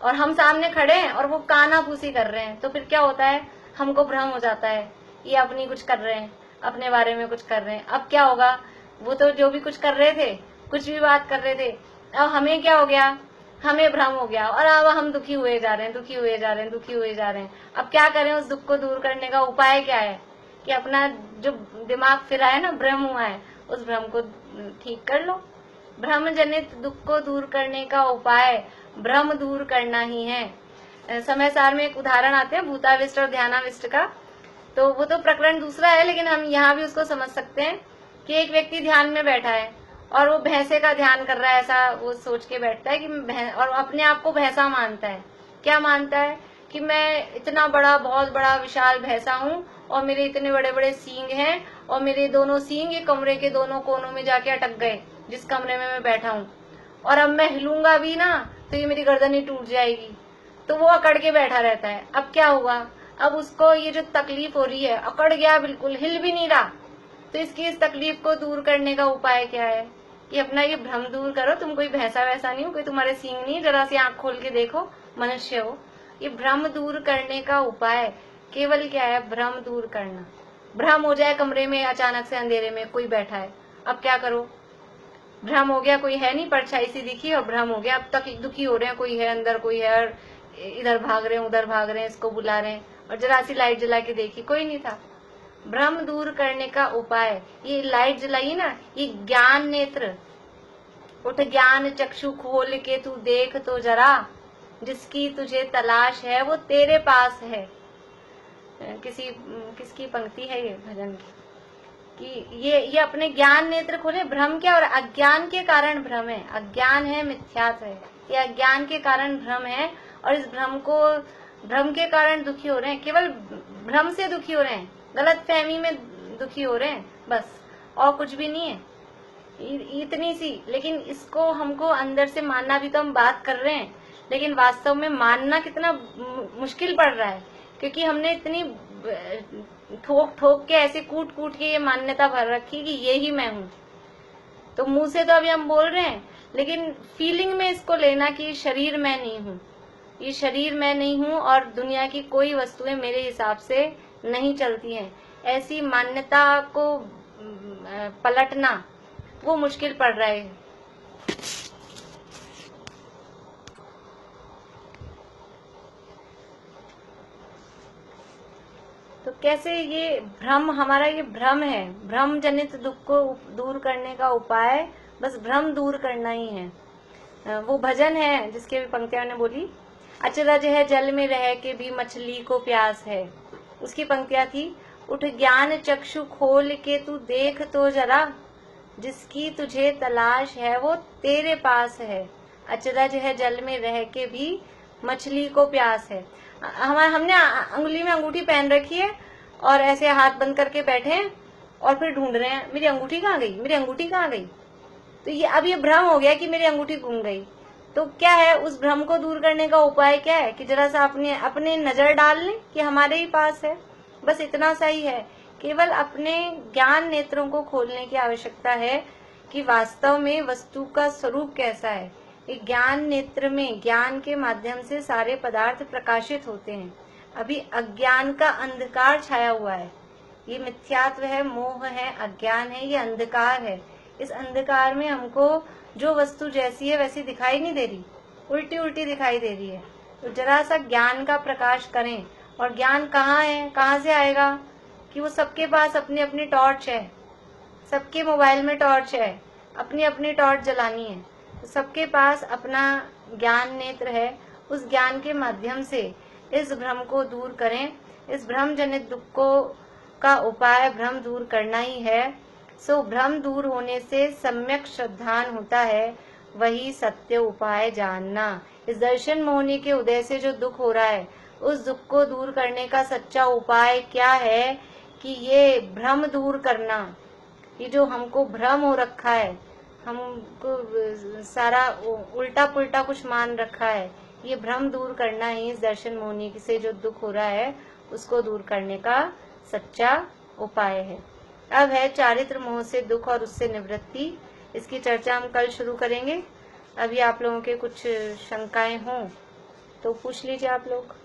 और हम सामने खड़े हैं और वो काना फूसी कर रहे हैं, तो फिर क्या होता है, हमको भ्रम हो जाता है, ये अपनी कुछ कर रहे हैं, अपने बारे में कुछ कर रहे हैं। अब क्या होगा, वो तो जो भी कुछ कर रहे थे, कुछ भी बात कर रहे थे, अब हमें क्या हो गया, हमें भ्रम हो गया, और अब हम दुखी हुए जा रहे हैं, दुखी हुए जा रहे हैं, दुखी हुए जा रहे हैं। अब क्या करें, उस दुख को दूर करने का उपाय क्या है कि अपना जो दिमाग फिरा है ना, भ्रम हुआ है, उस भ्रम को ठीक कर लो। भ्रम जनित दुख को दूर करने का उपाय भ्रम दूर करना ही है। समय सार में एक उदाहरण आते हैं भूताविष्ट और ध्यानाविष्ट का, तो वो तो प्रकरण दूसरा है, लेकिन हम यहाँ भी उसको समझ सकते हैं कि एक व्यक्ति ध्यान में बैठा है और वो भैंसे का ध्यान कर रहा है, ऐसा वो सोच के बैठता है कि और अपने आप को भैंसा मानता है। क्या मानता है कि मैं इतना बड़ा, बहुत बड़ा विशाल भैंसा हूँ और मेरे इतने बड़े बड़े सींग हैं, और मेरे दोनों सींग ये कमरे के दोनों कोनों में जाके अटक गए जिस कमरे में मैं बैठा हूँ, और अब मैं हिलूंगा भी ना तो ये मेरी गर्दन ही टूट जाएगी। तो वो अकड़ के बैठा रहता है। अब क्या हुआ, अब उसको ये जो तकलीफ हो रही है, अकड़ गया, बिल्कुल हिल भी नहीं रहा। तो इसकी इस तकलीफ को दूर करने का उपाय क्या है कि अपना ये भ्रम दूर करो। तुम कोई भैंसा वैसा नहीं हो, कोई तुम्हारे सींग नहीं, जरा सी आंख खोल के देखो, मनुष्य हो। ये भ्रम दूर करने का उपाय केवल क्या है, भ्रम दूर करना। भ्रम हो जाए कमरे में अचानक से अंधेरे में कोई बैठा है, अब क्या करो, भ्रम हो गया, कोई है नहीं, परछाई सी दिखी और भ्रम हो गया। अब तक दुखी हो रहे हैं, कोई है अंदर, कोई है, और इधर भाग रहे हैं, उधर भाग रहे हैं, इसको बुला रहे हैं, और जरा सी लाइट जला के देखी, कोई नहीं था। भ्रम दूर करने का उपाय, ये लाइट जलाई ना, ये ज्ञान नेत्र, उठ ज्ञान चक्षु खोल के तू देख तो जरा, जिसकी तुझे तलाश है वो तेरे पास है। किसकी पंक्ति है ये भजन की, कि ये अपने ज्ञान नेत्र खोले। भ्रम क्या, और अज्ञान के कारण भ्रम है, अज्ञान है, मिथ्यात्व है, ये अज्ञान के कारण भ्रम है। और इस भ्रम के कारण दुखी हो रहे हैं, केवल भ्रम से दुखी हो रहे हैं, गलत फहमी में दुखी हो रहे हैं, बस, और कुछ भी नहीं है, इतनी सी। लेकिन इसको हमको अंदर से मानना, भी तो हम बात कर रहे हैं, लेकिन वास्तव में मानना कितना मुश्किल पड़ रहा है, क्योंकि हमने इतनी ठोक ठोक के, ऐसे कूट कूट के ये मान्यता भर रखी कि ये ही मैं हूँ। तो मुंह से तो अभी हम बोल रहे हैं, लेकिन फीलिंग में इसको लेना कि शरीर मैं नहीं हूँ, ये शरीर मैं नहीं हूँ, और दुनिया की कोई वस्तुएं मेरे हिसाब से नहीं चलती हैं, ऐसी मान्यता को पलटना वो मुश्किल पड़ रहा है। तो कैसे ये भ्रम, हमारा ये भ्रम है, भ्रम जनित दुख को दूर करने का उपाय बस भ्रम दूर करना ही है। वो भजन है जिसके भी पंक्तियां ने बोली, अचरज है जल में रह के भी मछली को प्यास है, उसकी पंक्तियां थी, उठ ज्ञान चक्षु खोल के तू देख तो जरा, जिसकी तुझे तलाश है वो तेरे पास है। अचरज है जल में रह के भी मछली को प्यास है। हमने अंगुली में अंगूठी पहन रखी है और ऐसे हाथ बंद करके बैठे हैं और फिर ढूंढ रहे हैं मेरी अंगूठी कहाँ गई, मेरी अंगूठी कहाँ गई। तो ये अब ये भ्रम हो गया कि मेरी अंगूठी गुम गई। तो क्या है, उस भ्रम को दूर करने का उपाय क्या है कि जरा सा अपने नजर डाल लें कि हमारे ही पास है, बस इतना सा ही है। केवल अपने ज्ञान नेत्रों को खोलने की आवश्यकता है कि वास्तव में वस्तु का स्वरूप कैसा है। एक ज्ञान नेत्र में ज्ञान के माध्यम से सारे पदार्थ प्रकाशित होते हैं। अभी अज्ञान का अंधकार छाया हुआ है, ये मिथ्यात्व है, मोह है, अज्ञान है, ये अंधकार है। इस अंधकार में हमको जो वस्तु जैसी है वैसी दिखाई नहीं दे रही, उल्टी उल्टी दिखाई दे रही है। तो जरा सा ज्ञान का प्रकाश करें। और ज्ञान कहाँ है, कहाँ से आएगा कि वो सबके पास अपनी अपनी टॉर्च है, सबके मोबाइल में टॉर्च है, अपनी अपनी टॉर्च जलानी है। तो सबके पास अपना ज्ञान नेत्र है, उस ज्ञान के माध्यम से इस भ्रम को दूर करें। इस भ्रम जनित दुख को का उपाय भ्रम दूर करना ही है। सो भ्रम दूर होने से सम्यक श्रद्धान होता है, वही सत्य उपाय जानना। इस दर्शन मोहनी के उदय से जो दुख हो रहा है, उस दुख को दूर करने का सच्चा उपाय क्या है कि ये भ्रम दूर करना। ये जो हमको भ्रम हो रखा है, हमको सारा उल्टा पुल्टा कुछ मान रखा है, ये भ्रम दूर करना ही इस दर्शन मोहनी से जो दुख हो रहा है उसको दूर करने का सच्चा उपाय है। अब है चारित्र मोह से दुख और उससे निवृत्ति। इसकी चर्चा हम कल शुरू करेंगे। अभी आप लोगों के कुछ शंकाएं हों तो पूछ लीजिए आप लोग।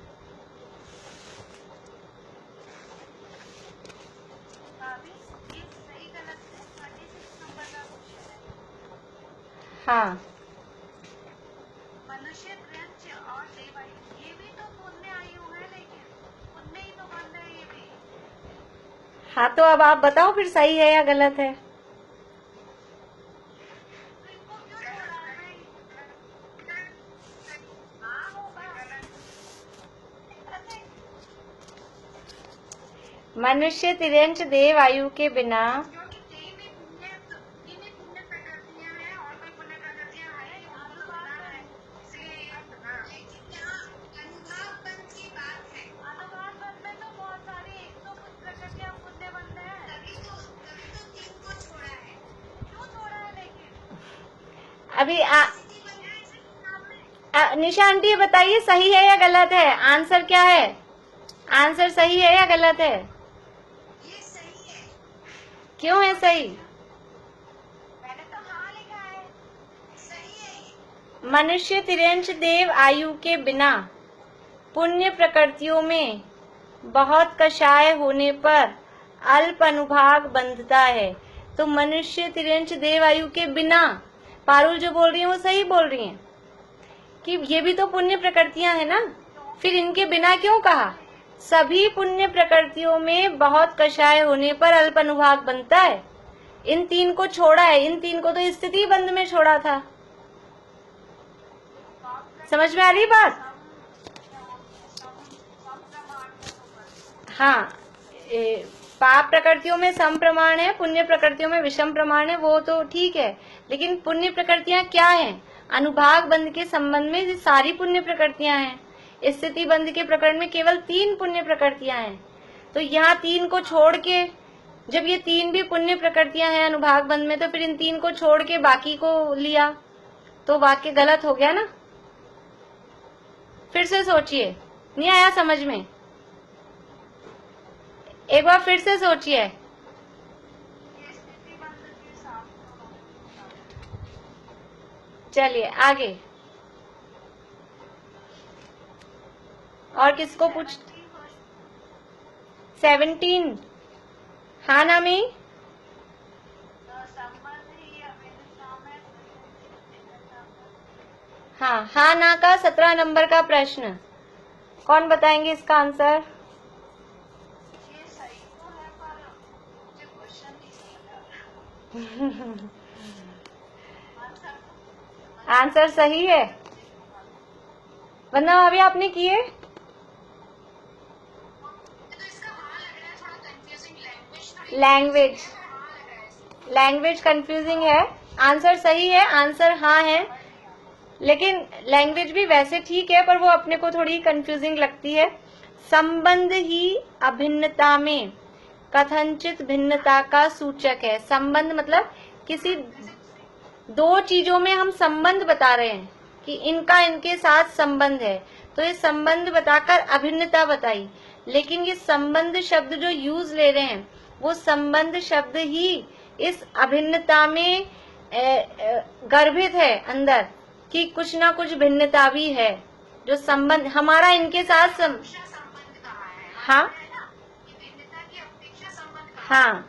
हाँ, मनुष्य दृश्य और देवायु ये भी तो पुण्य आयु है, लेकिन पुण्य ही तो बन रहे ये भी। हाँ, तो अब आप बताओ फिर सही है या गलत है। इनको क्यों छोड़ा है? हाँ होगा। मनुष्य तिर्यंच देव आयु के बिना क्योंकि तेई में पुण्य प्रकृतियां हैं और कोई पुण्य प्रकृतियां हैं, ये उनको सुनना है, इसलिए लेकिन यहाँ अनुभाव बन की बात है। अनुभाव बन में तो बहुत सारी 100 कुछ अभी निशा आंटी ये बताइए सही है या गलत है? आंसर क्या है? आंसर सही है या गलत है? ये सही है। क्यों है सही? मैंने तो हाँ लिखा है, सही है। मनुष्य तिर्यंश देव आयु के बिना पुण्य प्रकृतियों में बहुत कषाय होने पर अल्प अनुभाग बंधता है। तो मनुष्य तिर्यंश देव आयु के बिना, पारुल जो बोल रही है वो सही बोल रही है कि ये भी तो पुण्य प्रकृतियां है ना, फिर इनके बिना क्यों कहा? सभी पुण्य प्रकृतियों में बहुत कषाय होने पर अल्प अनुभाग बनता है। इन तीन को छोड़ा है, इन तीन को तो स्थिति बंध में छोड़ा था। समझ में आ रही बात? हाँ, पाप प्रकृतियों में सम प्रमाण है, पुण्य प्रकृतियों में विषम प्रमाण है, वो तो ठीक है। लेकिन पुण्य प्रकृतियां क्या हैं? अनुभाग बंध के संबंध में ये सारी पुण्य प्रकृतियां हैं। स्थिति बंध के प्रकरण में केवल 3 पुण्य प्रकृतियां हैं। तो यहाँ 3 को छोड़ के, जब ये 3 भी पुण्य प्रकृतियां हैं अनुभाग बंध में, तो फिर इन 3 को छोड़ के बाकी को लिया तो वाक्य गलत हो गया ना। फिर से सोचिए, नहीं आया समझ में? एक बार फिर से सोचिए। चलिए आगे, और किसको पूछ? 17। हाँ नामी, हाँ हाँ ना का 17 नंबर का प्रश्न कौन बताएंगे इसका आंसर? ये सही तो है पर मुझे क्वेश्चन नहीं समझ आ रहा। आंसर सही है, वरना अभी आपने किए। तो इसका हाँ लग रहा है, थोड़ा कंफ्यूजिंग लैंग्वेज कंफ्यूजिंग है। आंसर सही है, आंसर हाँ है, लेकिन लैंग्वेज भी वैसे ठीक है पर वो अपने को थोड़ी कंफ्यूजिंग लगती है। संबंध ही अभिन्नता में कथनचित भिन्नता का सूचक है। संबंध मतलब किसी 2 चीजों में हम संबंध बता रहे हैं कि इनका इनके साथ संबंध है, तो ये संबंध बताकर अभिन्नता बताई। लेकिन ये संबंध शब्द जो यूज ले रहे हैं वो संबंध शब्द ही इस अभिन्नता में गर्भित है अंदर कि कुछ ना कुछ भिन्नता भी है। जो संबंध हमारा इनके साथ संबंध कहा है। हाँ ये भिन्नता की अपेक्षा संबंध कहा है। हाँ,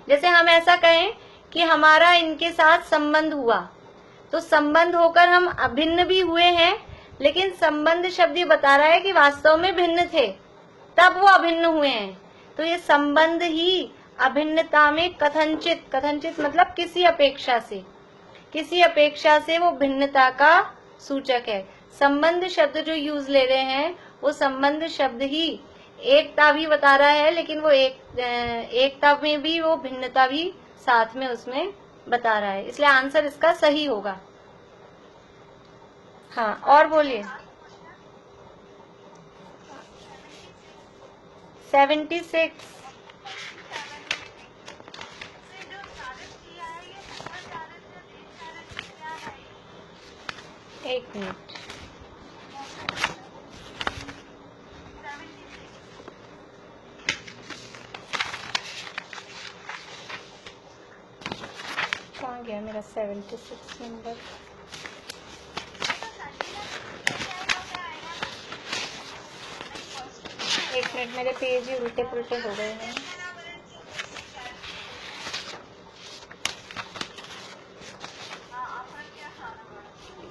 जैसे हम ऐसा कहें कि हमारा इनके साथ संबंध हुआ, तो संबंध होकर हम अभिन्न भी हुए हैं, लेकिन संबंध शब्द ये बता रहा है कि वास्तव में भिन्न थे तब वो अभिन्न हुए हैं। तो ये संबंध ही अभिन्नता में कथनचित, कथनचित मतलब किसी अपेक्षा से वो भिन्नता का सूचक है। संबंध शब्द जो यूज ले रहे हैं वो संबंध शब्द ही एकता भी बता रहा है, लेकिन वो एकता में भी वो भिन्नता भी साथ में उसमें बता रहा है, इसलिए आंसर इसका सही होगा। हाँ और बोलिए। 76 एक मिनट, कहाँ गया मेरा 76 नंबर? एक मिनट, मेरे पेज ही उल्टे पुल्टे हो गए हैं।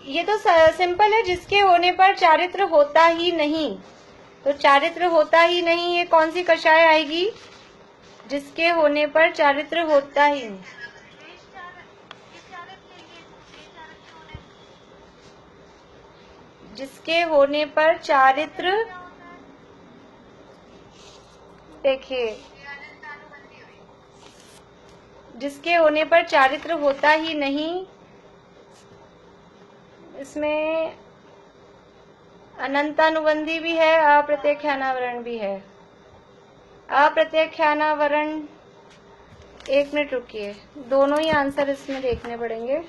ये तो सिंपल है, जिसके होने पर चारित्र होता ही नहीं। तो चारित्र होता ही नहीं, ये कौन सी कषाय आएगी? जिसके होने पर चारित्र होता ही नहीं। जिसके होने पर चारित्र, देखिए जिसके होने पर चारित्र होता ही नहीं, इसमें अनंतानुबंधी भी है, अप्रत्यख्यानावरण भी है। अप्रत्यख्यानावरण, एक मिनट रुकिए, दोनों ही आंसर इसमें देखने पड़ेंगे।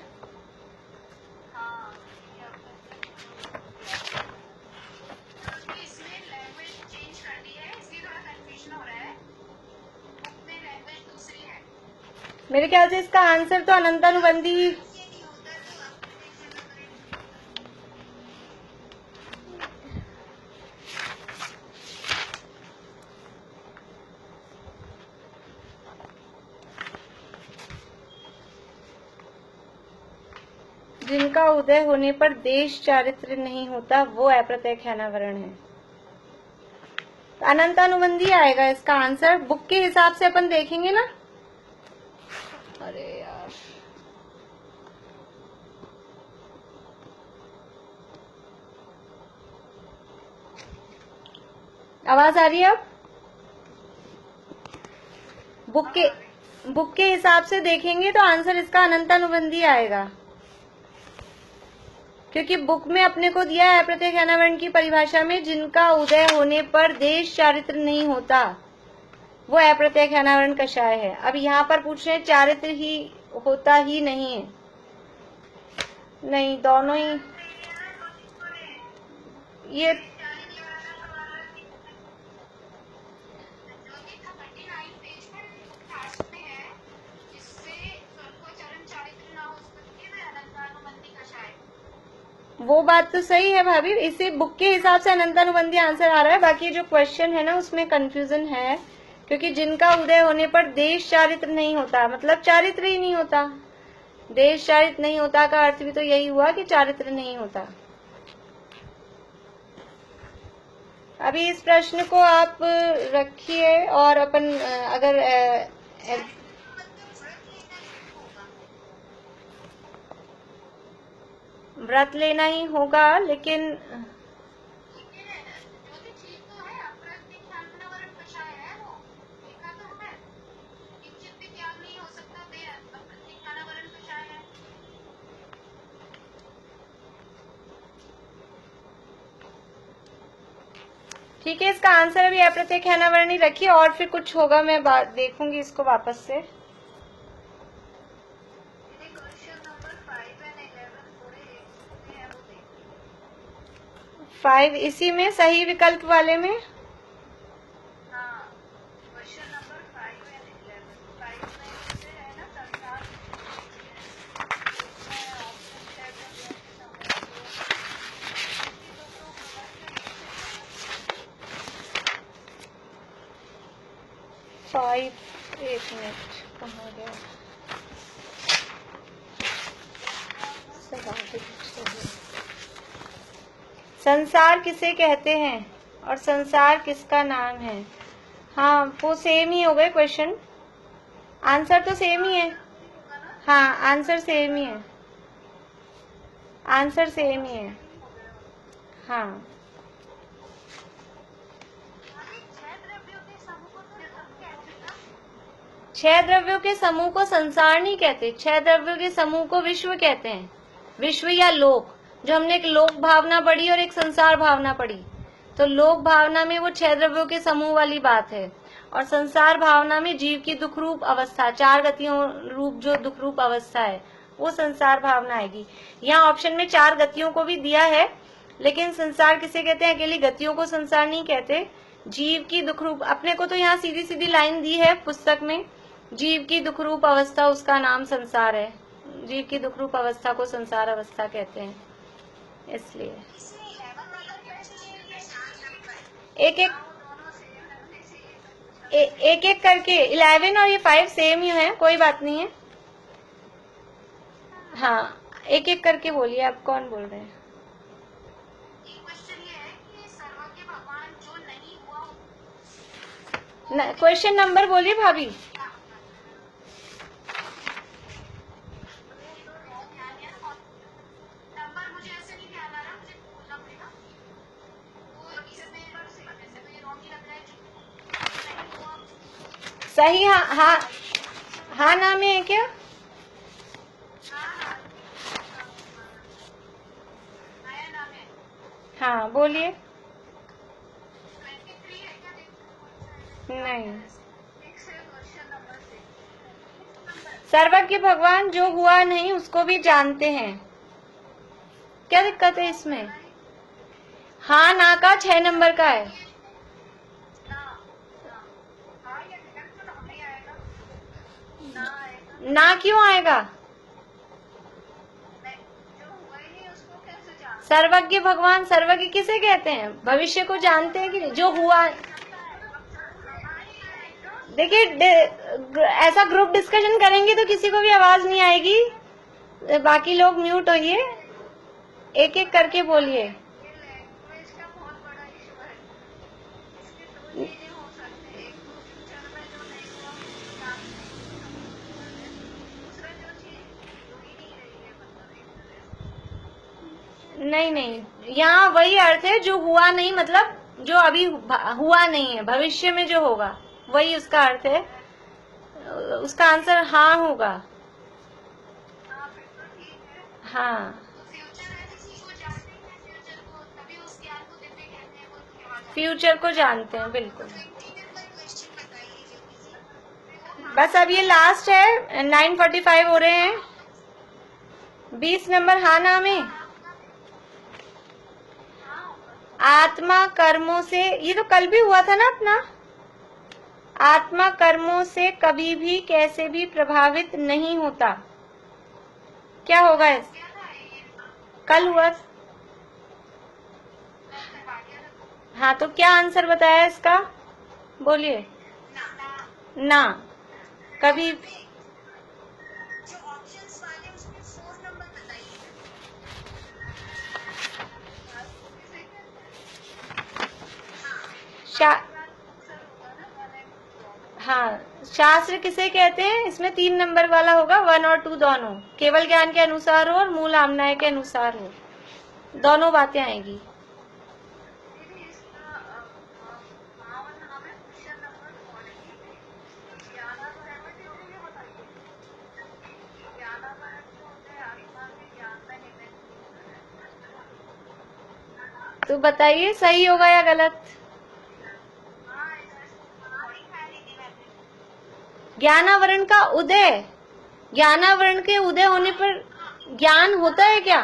मेरे ख्याल से इसका आंसर तो अनंतानुबंधी ही। जिनका उदय होने पर देश चारित्र नहीं होता वो अप्रत्यय ख्यानावरण है। अनंतानुबंधी आएगा इसका आंसर। बुक के हिसाब से अपन देखेंगे ना। अरे यार, आवाज आ रही है अब? बुक के हिसाब से देखेंगे तो आंसर इसका अनंतानुबंधी आएगा, क्योंकि बुक में अपने को दिया है अप्रत्यय ख्यानावरण की परिभाषा में, जिनका उदय होने पर देश चारित्र नहीं होता वो अप्रत्यय ख्यानावरण कषाय है। अब यहाँ पर पूछ रहे चारित्र ही होता ही नहीं है, नहीं दोनों ही। ये वो बात तो सही है भाभी, इसे बुक के हिसाब से अनंतानुबंधी आंसर आ रहा है। बाकी जो क्वेश्चन है ना उसमें कंफ्यूजन है, क्योंकि जिनका उदय होने पर देश चारित्र नहीं होता मतलब चारित्र ही नहीं होता। देश चारित्र नहीं होता का अर्थ भी तो यही हुआ कि चारित्र नहीं होता। अभी इस प्रश्न को आप रखिए और अपन अगर व्रत लेना ही होगा, लेकिन ठीक है, इसका आंसर अभी अप्रत्यय ख्यानावरण ही रखिए, और फिर कुछ होगा मैं देखूंगी इसको वापस से। 5 इसी में सही विकल्प वाले में। क्वेश्चन नंबर 5 एंड 11 5 में से है ना संसार, एक मिनट कहाँ गया? संसार किसे कहते हैं और संसार किसका नाम है? हाँ वो सेम ही हो गए क्वेश्चन, आंसर तो सेम ही है। हाँ आंसर सेम ही है, आंसर सेम ही है। हाँ छह द्रव्यों के समूह को संसार नहीं कहते, छह द्रव्यों के समूह को विश्व कहते हैं। विश्व या लोक, जो हमने एक लोक भावना पढ़ी और एक संसार भावना पढ़ी, तो लोक भावना में वो छह द्रव्यों के समूह वाली बात है, और संसार भावना में जीव की दुख रूप अवस्था, चार गतियों रूप जो दुख रूप अवस्था है वो संसार भावना आएगी। यहाँ ऑप्शन में चार गतियों को भी दिया है, लेकिन संसार किसे कहते हैं, अकेली गतियों को संसार नहीं कहते। जीव की दुख रूप, अपने को तो यहाँ सीधी सीधी लाइन दी है पुस्तक में, जीव की दुख रूप अवस्था उसका नाम संसार है। जीव की दुख रूप अवस्था को संसार अवस्था कहते हैं। इसलिए एक एक करके 11 और ये 5 सेम ही है, कोई बात नहीं है। हाँ एक एक करके बोलिए, आप कौन बोल रहे हैं? क्वेश्चन नंबर बोलिए भाभी। सही, हाँ हाँ हाँ नाम है क्या? हाँ बोलिए। नहीं, सर्वज्ञ भगवान जो हुआ नहीं उसको भी जानते हैं, क्या दिक्कत है इसमें? हाँ ना का 6 नंबर का है। ना क्यों आएगा? जो हुआ ही नहीं उसको कैसे जान? सर्वज्ञ भगवान, सर्वज्ञ किसे कहते हैं? भविष्य को जानते हैं कि नहीं? जो हुआ, देखिए ऐसा ग्रुप डिस्कशन करेंगे तो किसी को भी आवाज नहीं आएगी, बाकी लोग म्यूट होइए, एक एक करके बोलिए। ये लैंग्वेज का बहुत बड़ा इशू है। इसके दो चीजें हो सकते हैं, एक तो फ्यूचर में जो नहीं हुआ उसको जान नहीं, दूसरा जो चीज हो ही नहीं रही है, मतलब एक तरह से। नहीं नहीं, यहाँ वही अर्थ है, जो हुआ नहीं मतलब जो अभी हुआ नहीं है, भविष्य में जो होगा वही उसका अर्थ है। उसका आंसर हाँ होगा। हाँ फिर तो ठीक है। हाँ, तो फ्यूचर है किसी को जानते हैं, फ्यूचर को तभी उस ज्ञान को देते कहते हैं, वो तो कहा जाता है। फ्यूचर को जानते हैं, बिल्कुल। 20 नंबर क्वेश्चन बताइए जल्दी से। बस अब ये लास्ट है, 9:45 हो रहे हैं। 20 नंबर हाँ ना में आत्मा कर्मों से, ये तो कल भी हुआ था ना अपना, आत्मा कर्मों से कभी भी कैसे भी प्रभावित नहीं होता। क्या होगा इस? कल हुआ। हाँ, तो क्या आंसर बताया इसका? बोलिए। ना, कभी। जो ऑप्शंस वाले उसमें 4 नंबर बताइए। हाँ, शास्त्र किसे कहते हैं? इसमें 3 नंबर वाला होगा, 1 और 2 दोनों, केवल ज्ञान के अनुसार हो और मूल आमनाय के अनुसार हो, दोनों बातें आएगी। तो बताइए सही होगा या गलत? ज्ञानावरण का उदय, ज्ञानावरण के उदय होने पर ज्ञान होता है क्या?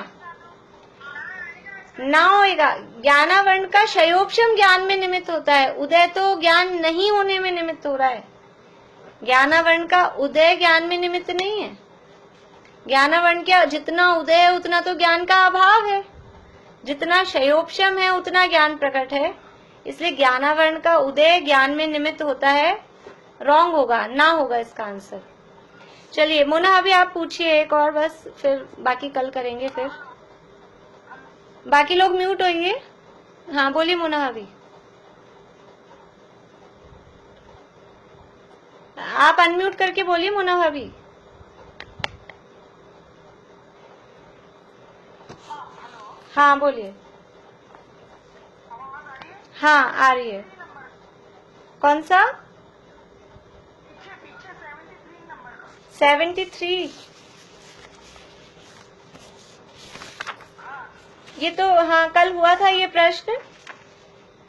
ना होएगा। ज्ञानावरण का क्षयोपशम ज्ञान में निमित्त होता है, उदय तो ज्ञान नहीं होने में निमित्त हो रहा है। ज्ञानावरण का उदय ज्ञान में निमित्त नहीं है। ज्ञानावरण का जितना उदय है उतना तो ज्ञान का अभाव है, जितना क्षयोपशम है उतना ज्ञान प्रकट है, इसलिए ज्ञानावरण का उदय ज्ञान में निमित्त होता है। रॉन्ग होगा, ना होगा इसका आंसर। चलिए मोना, अभी आप पूछिए एक और, बस फिर बाकी कल करेंगे। फिर बाकी लोग म्यूट होइए। हाँ बोलिए मोना, अभी आप अनम्यूट करके बोलिए मोना भाभी। हाँ बोलिए। हाँ आ रही है। कौन सा? 73। ये तो हाँ कल हुआ था ये प्रश्न।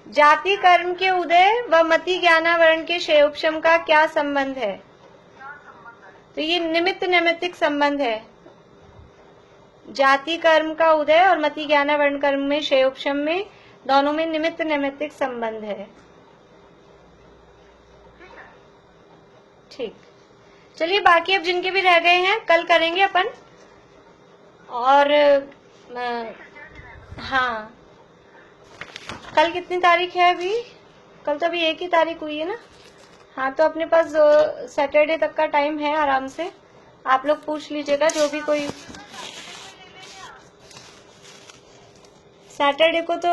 जाति कर्म के उदय व मति ज्ञानावरण के क्षयोपशम का क्या संबंध है? तो ये निमित्त नैमित्तिक संबंध है। जाति कर्म का उदय और मति ज्ञानावरण कर्म में क्षयोपशम में दोनों में निमित्त नैमित्तिक संबंध है। ठीक, चलिए बाकी अब जिनके भी रह गए हैं कल करेंगे अपन। और हाँ, कल कितनी तारीख है अभी? कल तो अभी 1 ही तारीख हुई है ना। हाँ, तो अपने पास सैटरडे तक का टाइम है, आराम से आप लोग पूछ लीजिएगा जो भी कोई। सैटरडे को तो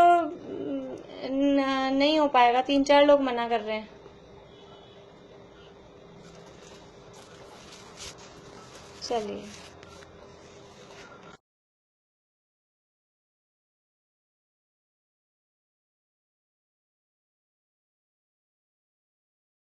नहीं हो पाएगा, 3-4 लोग मना कर रहे हैं। चलिए।